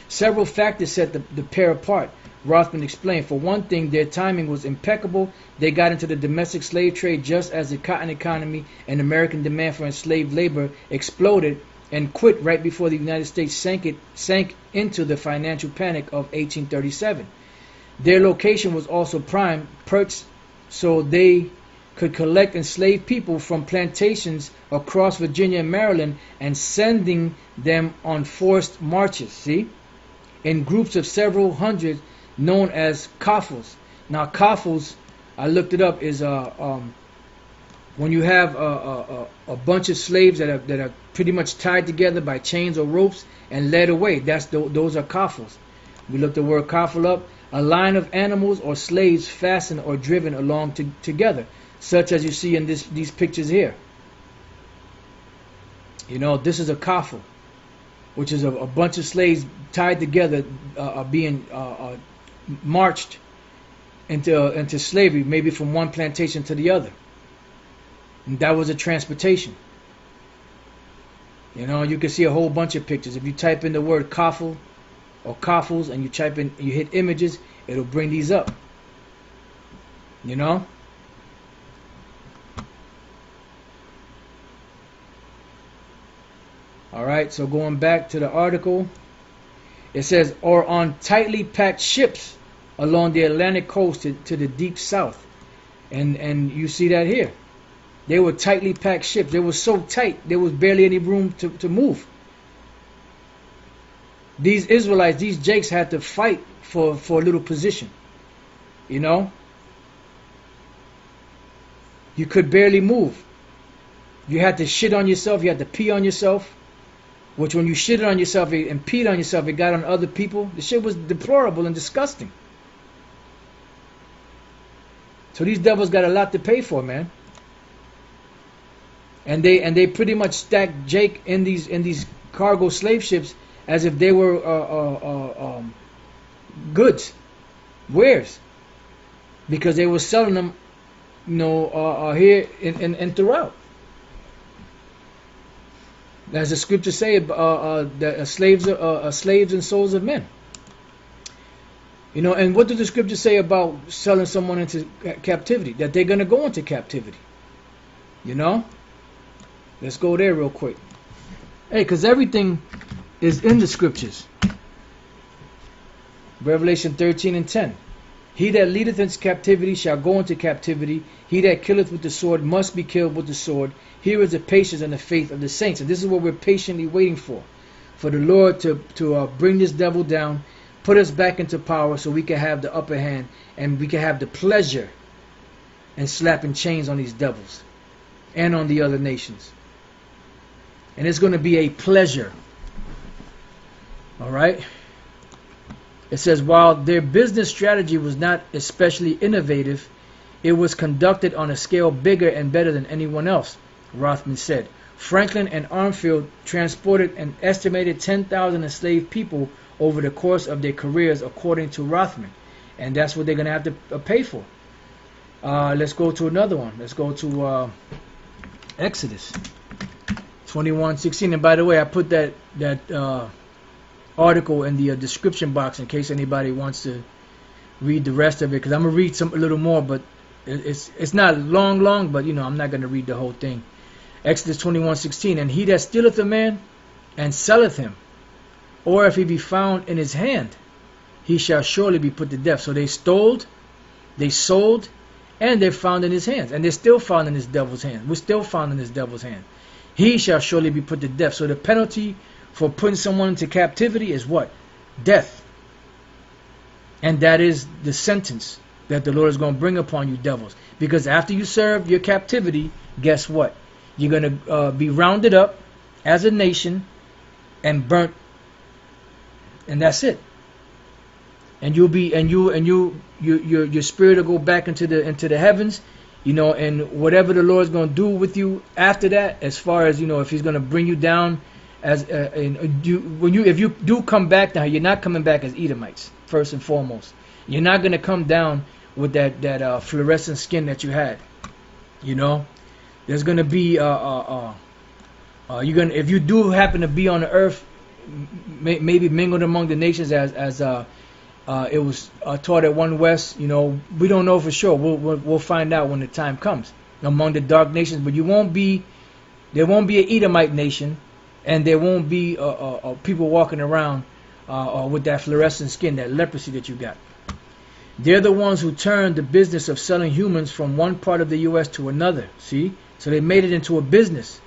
Several factors set the pair apart. Rothman explained. For one thing, their timing was impeccable. They got into the domestic slave trade just as the cotton economy and American demand for enslaved labor exploded, and quit right before the United States sank into the financial panic of 1837. Their location was also prime, perched so they could collect enslaved people from plantations across Virginia and Maryland and sending them on forced marches, see? In groups of several hundred known as coffles. Now coffles, I looked it up, is when you have a bunch of slaves that are pretty much tied together by chains or ropes and led away. Those are coffles. We looked the word coffle up. A line of animals or slaves fastened or driven along together, such as you see in these pictures here. You know, this is a coffle, which is a bunch of slaves tied together, being marched into slavery, maybe from one plantation to the other. And that was a transportation. You know, you can see a whole bunch of pictures. If you type in the word coffle or coffles and you hit images, it'll bring these up. You know? Alright, so going back to the article, it says, or on tightly packed ships along the Atlantic coast to the deep south. And you see that here. They were tightly packed ships. They were so tight, there was barely any room to move. These Israelites, these Jakes had to fight for a little position. You know? You could barely move. You had to shit on yourself. You had to pee on yourself. Which when you shitted on yourself and peed on yourself, it got on other people. The shit was deplorable and disgusting. So these devils got a lot to pay for, man. And they pretty much stacked Jake in these cargo slave ships as if they were goods, wares, because they were selling them, you know, here and throughout. As the scriptures say, that slaves and souls of men. You know, and what does the scripture say about selling someone into captivity? That they're going to go into captivity. You know? Let's go there real quick. Hey, because everything is in the scriptures. Revelation 13:10. He that leadeth into captivity shall go into captivity. He that killeth with the sword must be killed with the sword. Here is the patience and the faith of the saints. And this is what we're patiently waiting for the Lord to bring this devil down, put us back into power so we can have the upper hand and we can have the pleasure in slapping chains on these devils and on the other nations. And it's going to be a pleasure. All right? It says, while their business strategy was not especially innovative, it was conducted on a scale bigger and better than anyone else, Rothman said. Franklin and Armfield transported an estimated 10,000 enslaved people over the course of their careers, according to Rothman. And that's what they're going to have to pay for. Let's go to another one. Let's go to Exodus 21:16. And by the way, I put that article in the description box in case anybody wants to read the rest of it, because I'm going to read a little more, but it's not long, but you know, I'm not going to read the whole thing. Exodus 21:16. And he that stealeth a man and selleth him, or if he be found in his hand, he shall surely be put to death. So they stole, they sold, and they're found in his hands. And they're still found in this devil's hand. We're still found in this devil's hand. He shall surely be put to death. So the penalty for putting someone into captivity is what? Death. And that is the sentence that the Lord is going to bring upon you devils. Because after you serve your captivity, guess what? You're going to be rounded up as a nation and burnt. And that's it. And you'll be your spirit will go back into the heavens, you know, and whatever the Lord's going to do with you after that, as far as, you know, if he's going to bring you down as if you do come back now, you're not coming back as Edomites first and foremost. You're not going to come down with that fluorescent skin that you had. You know, there's going to be if you do happen to be on the earth, maybe mingled among the nations as it was taught at One West. You know, we don't know for sure. We'll find out when the time comes among the dark nations. But there won't be an Edomite nation, and there won't be people walking around with that fluorescent skin, that leprosy that you got. They're the ones who turned the business of selling humans from one part of the U.S. to another. See? So they made it into a business,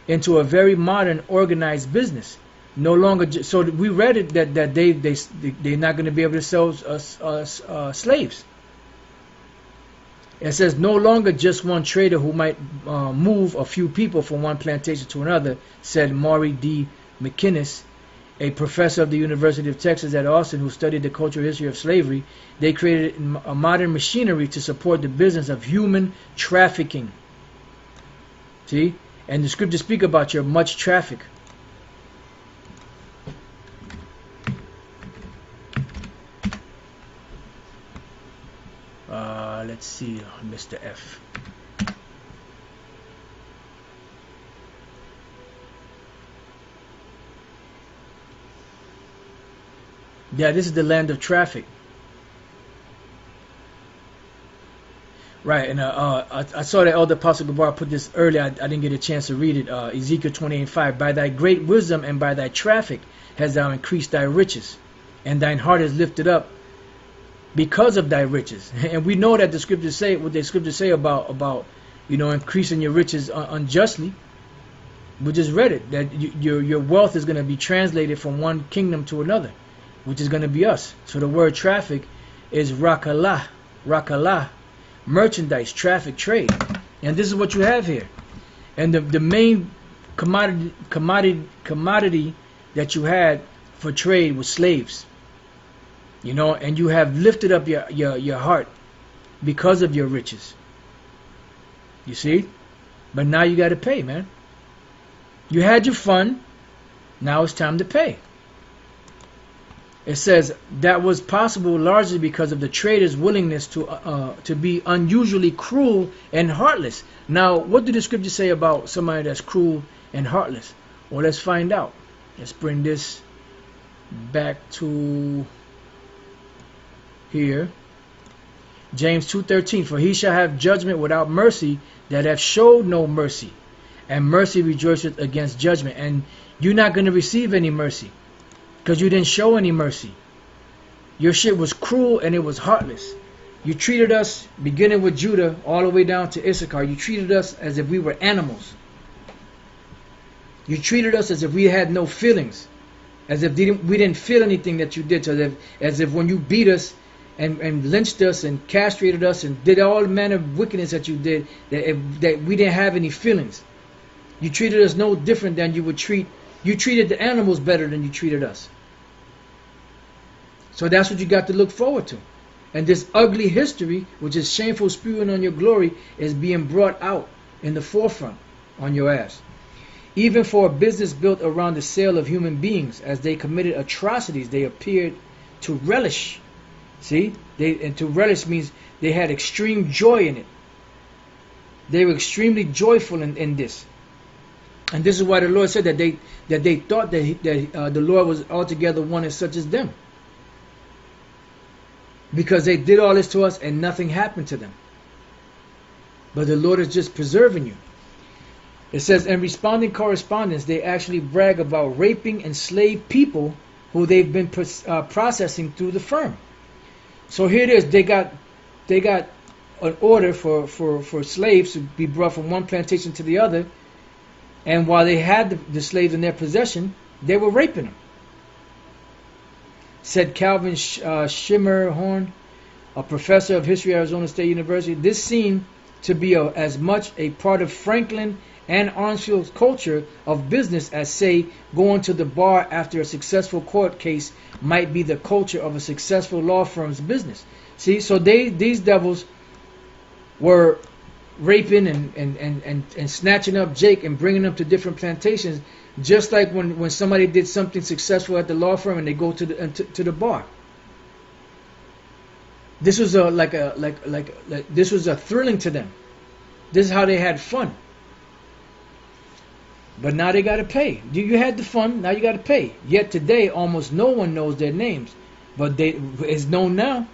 into a very modern, organized business. No longer, so we read it that they're not going to be able to sell slaves. It says no longer just one trader who might move a few people from one plantation to another, said Maury D. McInnes, a professor of the University of Texas at Austin who studied the cultural history of slavery. They created a modern machinery to support the business of human trafficking. See? And the scriptures speak about your much traffic. Let's see, Mr. F. Yeah, this is the land of traffic. Right, and I saw that Elder Apostle Gabar put this earlier. I didn't get a chance to read it. Ezekiel 28:5. By thy great wisdom and by thy traffic hast thou increased thy riches, and thine heart is lifted up because of thy riches. And we know that the scriptures say what the scriptures say about increasing your riches unjustly. We just read it, that your wealth is going to be translated from one kingdom to another, which is going to be us. So the word traffic is rakalah, merchandise, traffic, trade. And this is what you have here. And the main commodity that you had for trade was slaves. And you have lifted up your heart because of your riches. You see? But now you got to pay, man. You had your fun. Now it's time to pay. It says that was possible largely because of the trader's willingness to be unusually cruel and heartless. Now, what do the scriptures say about somebody that's cruel and heartless? Well, let's find out. Let's bring this back to here. James 2:13. For he shall have judgment without mercy that have showed no mercy, and mercy rejoiceth against judgment. And you're not going to receive any mercy because you didn't show any mercy. Your shit was cruel and it was heartless. You treated us, beginning with Judah all the way down to Issachar, you treated us as if we were animals. You treated us as if we had no feelings, as if we didn't feel anything that you did to us, as if when you beat us and lynched us and castrated us and did all manner of wickedness that you did, that we didn't have any feelings. You treated us no different than you would treat. You treated the animals better than you treated us. So that's what you got to look forward to. And this ugly history, which is shameful spewing on your glory, is being brought out in the forefront on your ass. Even for a business built around the sale of human beings, as they committed atrocities, they appeared to relish. See? And to relish means they had extreme joy in it. They were extremely joyful in this. And this is why the Lord said that they thought that the Lord was altogether one and such as them. Because they did all this to us and nothing happened to them. But the Lord is just preserving you. It says, in responding correspondence, they actually brag about raping enslaved people who they've been processing through the firm. So here it is. They got an order for slaves to be brought from one plantation to the other. And while they had the slaves in their possession, they were raping them. Said Calvin Schimmerhorn, a professor of history at Arizona State University, this seemed to be as much a part of Franklin and Armfield's culture of business as, say, going to the bar after a successful court case might be the culture of a successful law firm's business. See, so these devils were raping and snatching up Jake and bringing him to different plantations, just like when somebody did something successful at the law firm and they go to the bar. This was this was a thrilling to them. This is how they had fun. But now they got to pay. You had the fun, now you got to pay. Yet today, almost no one knows their names, but it's known now.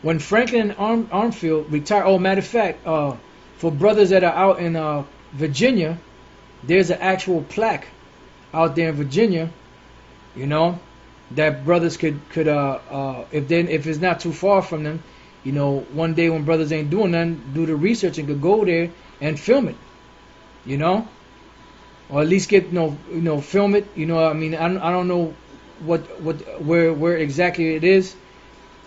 When Franklin and Armfield retired, matter of fact, for brothers that are out in Virginia, there's an actual plaque out there in Virginia, that brothers could if it's not too far from them, you know, one day when brothers ain't doing nothing, do the research and could go there and film it, you know, or at least get film it. You know, I mean, I don't know where exactly it is.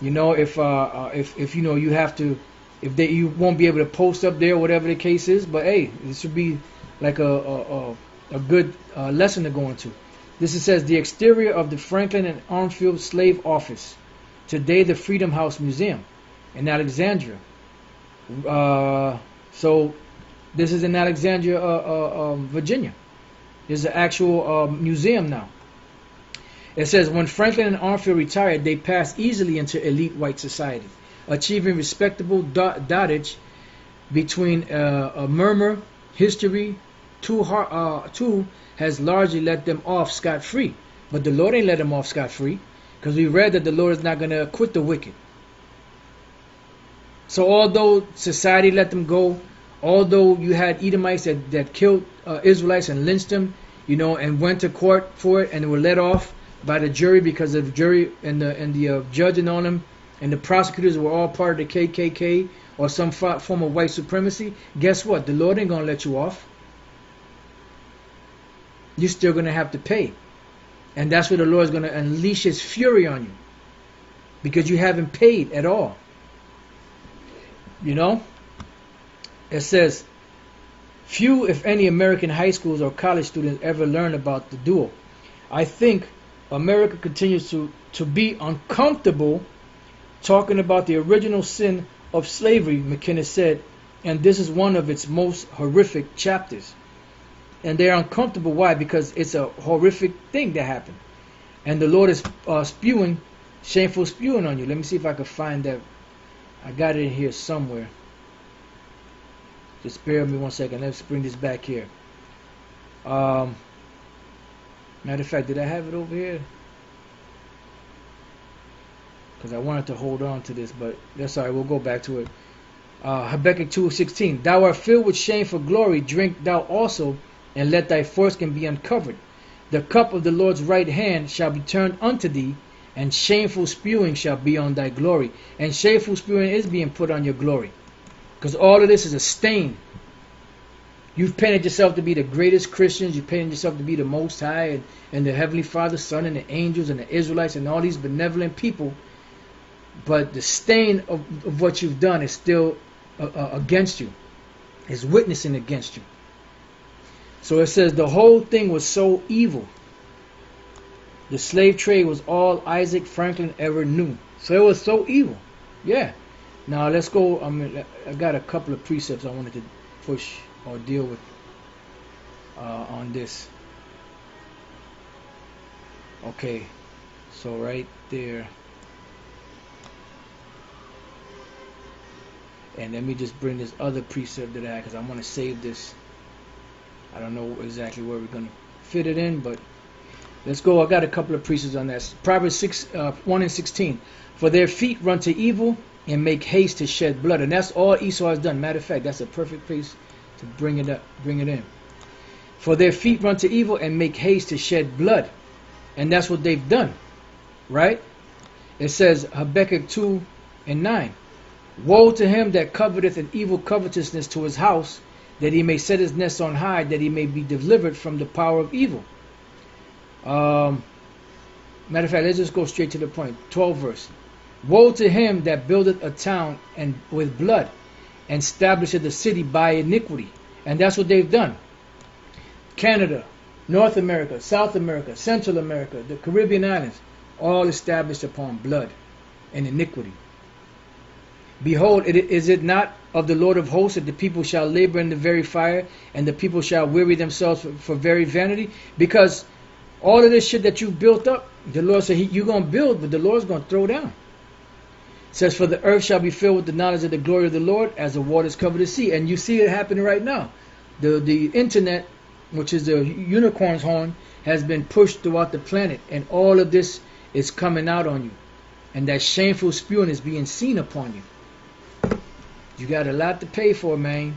You know, if you know you have to, you won't be able to post up there, whatever the case is. But hey, this should be like a good lesson to go into. This says the exterior of the Franklin and Armfield Slave Office, today the Freedom House Museum in Alexandria. So this is in Alexandria, Virginia. There's an actual museum now. It says, when Franklin and Armfield retired, they passed easily into elite white society, achieving respectable dotage between a murmur. History too has largely let them off scot-free. But the Lord ain't let them off scot-free, because we read that the Lord is not going to acquit the wicked. So although society let them go, although you had Edomites that killed Israelites and lynched them, you know, and went to court for it, and they were let off by the jury because of the jury and the judging on them, and the prosecutors were all part of the KKK or some form of white supremacy. Guess what? The Lord ain't going to let you off. You're still going to have to pay. And that's where the Lord is going to unleash his fury on you, because you haven't paid at all. You know? It says, few, if any, American high schools or college students ever learn about the duel. I think America continues to be uncomfortable talking about the original sin of slavery, McKenna said, and this is one of its most horrific chapters. And they're uncomfortable. Why? Because it's a horrific thing that happened. And the Lord is spewing, shameful spewing on you. Let me see if I can find that. I got it in here somewhere. Just bear with me one second. Let's bring this back here. Matter of fact, did I have it over here? Because I wanted to hold on to this, but that's all right. We'll go back to it. Habakkuk 2:16. Thou art filled with shame for glory. Drink thou also, and let thy foreskin be uncovered. The cup of the Lord's right hand shall be turned unto thee, and shameful spewing shall be on thy glory. And shameful spewing is being put on your glory, because all of this is a stain. You've painted yourself to be the greatest Christians. You've painted yourself to be the Most High, and the Heavenly Father, Son, and the angels, and the Israelites, and all these benevolent people. But the stain of what you've done is still against you. Is witnessing against you. So it says the whole thing was so evil. The slave trade was all Isaac Franklin ever knew. So it was so evil. Yeah. Now let's go. I got a couple of precepts I wanted to push or deal with on this. Okay. So right there. And let me just bring this other precept to that, because I want to save this. I don't know exactly where we're going to fit it in, but let's go. I got a couple of precepts on that. Proverbs 1:16. For their feet run to evil and make haste to shed blood. And that's all Esau has done. Matter of fact, that's a perfect place to bring it in. For their feet run to evil and make haste to shed blood. And that's what they've done. Right? It says Habakkuk 2:9. Woe to him that coveteth an evil covetousness to his house, that he may set his nest on high, that he may be delivered from the power of evil. Matter of fact, let's just go straight to the point. 12th verse. Woe to him that buildeth a town and with blood, and establisheth a city by iniquity. And that's what they've done. Canada, North America, South America, Central America, the Caribbean islands, all established upon blood and iniquity. Behold, is it not of the Lord of hosts that the people shall labor in the very fire, and the people shall weary themselves for very vanity? Because all of this shit that you built up, the Lord said you're going to build, but the Lord's going to throw down. It says, for the earth shall be filled with the knowledge of the glory of the Lord, as the waters cover the sea. And you see it happening right now. The internet, which is the unicorn's horn, has been pushed throughout the planet, and all of this is coming out on you. And that shameful spewing is being seen upon you. You got a lot to pay for, man.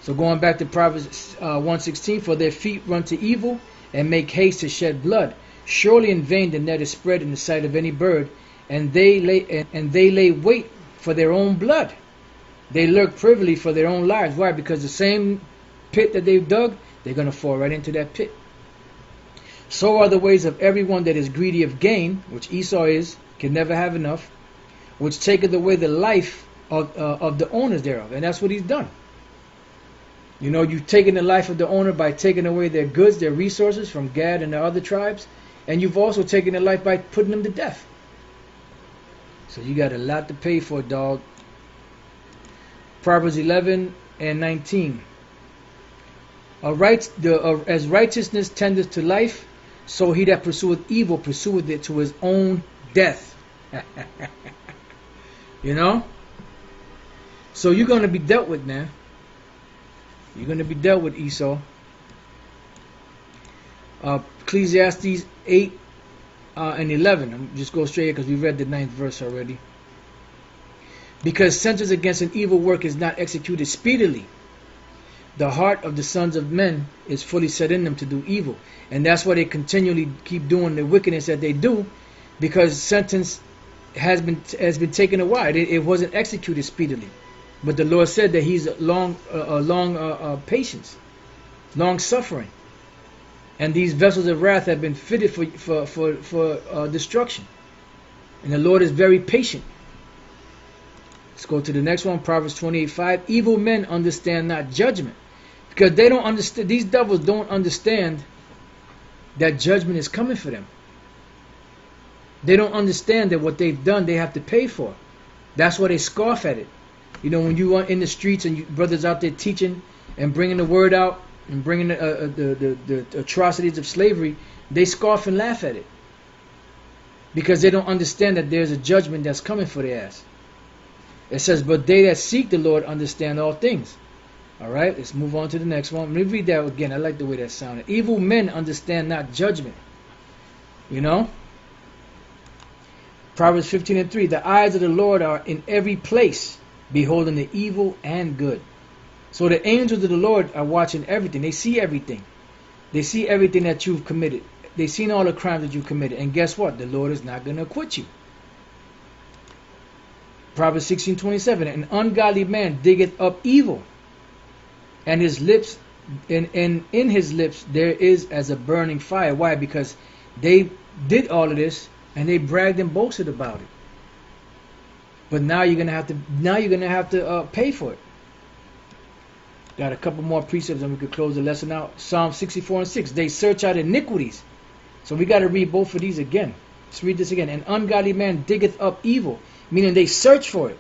So going back to Proverbs 1:16, for their feet run to evil and make haste to shed blood. Surely in vain the net is spread in the sight of any bird, and they lay wait for their own blood. They lurk privily for their own lives. Why? Because the same pit that they've dug, they're going to fall right into that pit. So are the ways of everyone that is greedy of gain, which Esau is, can never have enough, which taketh away the life of the owners thereof. And that's what he's done. You know, you've taken the life of the owner by taking away their goods, their resources from Gad and the other tribes, and you've also taken their life by putting them to death. So you got a lot to pay for, dog. Proverbs 11 and 19. As righteousness tendeth to life, so he that pursueth evil pursueth it to his own death. You know? So you're going to be dealt with, man. You're going to be dealt with, Esau. Ecclesiastes 8 and 11. I'm just go straight here because we read the 9th verse already. Because sentence against an evil work is not executed speedily, the heart of the sons of men is fully set in them to do evil. And that's why they continually keep doing the wickedness that they do, because sentence has been taken a while. It wasn't executed speedily. But the Lord said that he's long patience, long suffering. And these vessels of wrath have been fitted for destruction. And the Lord is very patient. Let's go to the next one, Proverbs 28:5. Evil men understand not judgment, because they don't understand. These devils don't understand that judgment is coming for them. They don't understand that what they've done, they have to pay for. That's why they scoff at it. You know, when you are in the streets and you brothers out there teaching and bringing the word out and bringing the atrocities of slavery, they scoff and laugh at it, because they don't understand that there's a judgment that's coming for their ass. It says, but they that seek the Lord understand all things. All right, let's move on to the next one. Let me read that again. I like the way that sounded. Evil men understand not judgment. You know? Proverbs 15:3. The eyes of the Lord are in every place, beholding the evil and good. So the angels of the Lord are watching everything. They see everything. They see everything that you've committed. They've seen all the crimes that you've committed. And guess what? The Lord is not going to acquit you. Proverbs 16:27. An ungodly man diggeth up evil, and his lips, and in his lips there is as a burning fire. Why? Because they did all of this and they bragged and boasted about it. But now you're gonna have to pay for it. Got a couple more precepts and we could close the lesson out. Psalm 64:6. They search out iniquities. So we got to read both of these again. Let's read this again. An ungodly man diggeth up evil, meaning they search for it.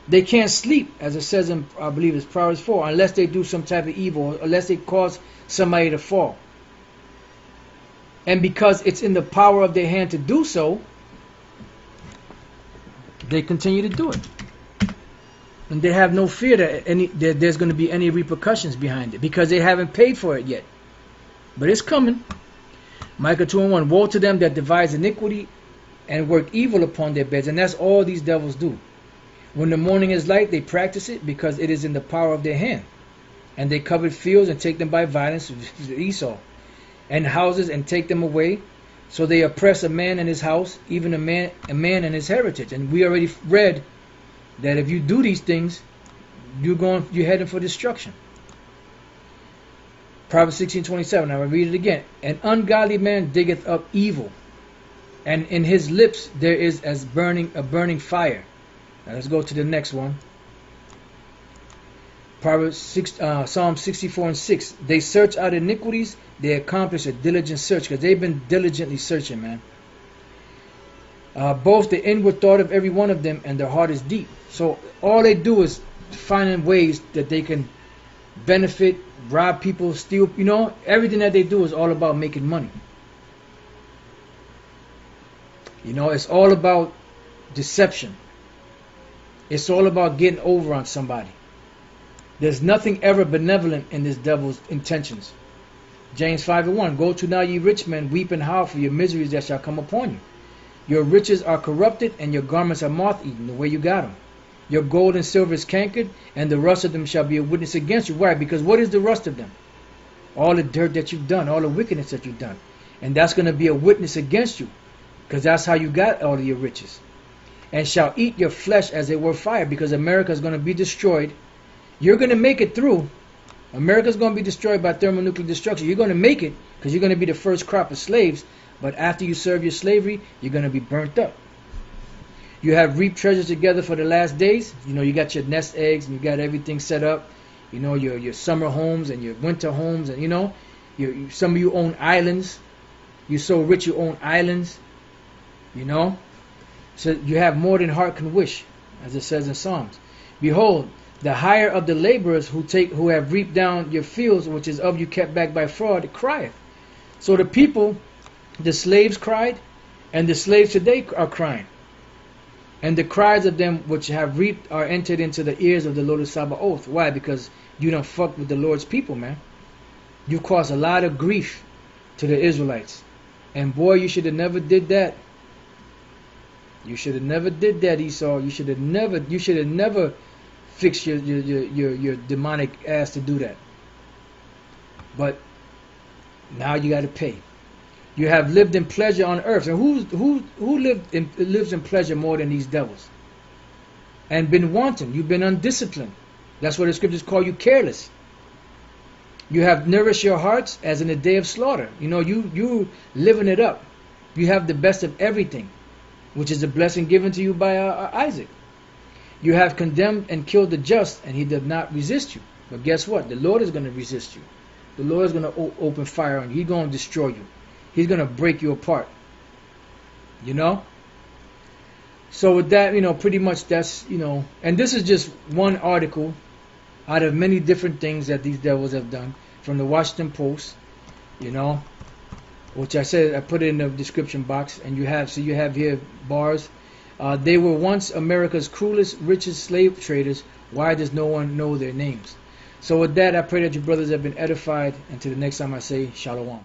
They can't sleep, as it says in, I believe it's Proverbs 4, unless they do some type of evil, unless they cause somebody to fall. And because it's in the power of their hand to do so, they continue to do it. And they have no fear that there's going to be any repercussions behind it, because they haven't paid for it yet. But it's coming. Micah 2:1. Woe to them that devise iniquity and work evil upon their beds. And that's all these devils do. When the morning is light, they practice it because it is in the power of their hand. And they covet fields and take them by violence, Esau, and houses and take them away. So they oppress a man and his house, even a man and his heritage. And we already read that if you do these things, you're heading for destruction. Proverbs 16:27. I will read it again. An ungodly man diggeth up evil, and in his lips there is as a burning fire. Now let's go to the next one. Psalm 64:6. They search out iniquities, they accomplish a diligent search, because they've been diligently searching, man. Both the inward thought of every one of them and their heart is deep. So all they do is finding ways that they can benefit, rob people, steal. You know, everything that they do is all about making money. You know, it's all about deception. It's all about getting over on somebody. There's nothing ever benevolent in this devil's intentions. James 5:1. Go to now, ye rich men, weep and howl for your miseries that shall come upon you. Your riches are corrupted, and your garments are moth-eaten, the way you got them. Your gold and silver is cankered, and the rust of them shall be a witness against you. Why? Because what is the rust of them? all the dirt that you've done, all the wickedness that you've done. And that's going to be a witness against you, because that's how you got all of your riches. And shall eat your flesh as they were fire, because America is going to be destroyed. You're going to make it through. America's going to be destroyed by thermonuclear destruction. You're going to make it because you're going to be the first crop of slaves. But after you serve your slavery, you're going to be burnt up. You have reaped treasures together for the last days. You know, you got your nest eggs and you got everything set up. You know, your summer homes and your winter homes. And, you know, some of you own islands. You're so rich you own islands. You know. So you have more than heart can wish, as it says in Psalms. Behold, the hire of the laborers who have reaped down your fields, which is of you kept back by fraud, crieth. So the people, the slaves cried, and the slaves today are crying. And the cries of them which have reaped are entered into the ears of the Lord of Sabaoth. Why? Because you don't fuck with the Lord's people, man. You caused a lot of grief to the Israelites. And boy, you should have never did that. You should have never did that, Esau. You should have never fixed your demonic ass to do that. But now you got to pay. You have lived in pleasure on earth. And who lives in pleasure more than these devils? And been wanton. You've been undisciplined. That's why the scriptures call you careless. You have nourished your hearts as in the day of slaughter. You know, you living it up. You have the best of everything, which is a blessing given to you by Isaac. You have condemned and killed the just, and he did not resist you. But guess what? The Lord is going to resist you. The Lord is going to open fire on you. He's going to destroy you. He's going to break you apart. You know? So with that, you know, pretty much that's, you know, and this is just one article out of many different things that these devils have done from the Washington Post, you know, which I said I put it in the description box, and you have here bars. They were once America's cruelest, richest slave traders. Why does no one know their names? So with that, I pray that you brothers have been edified. Until the next time I say, Shalom.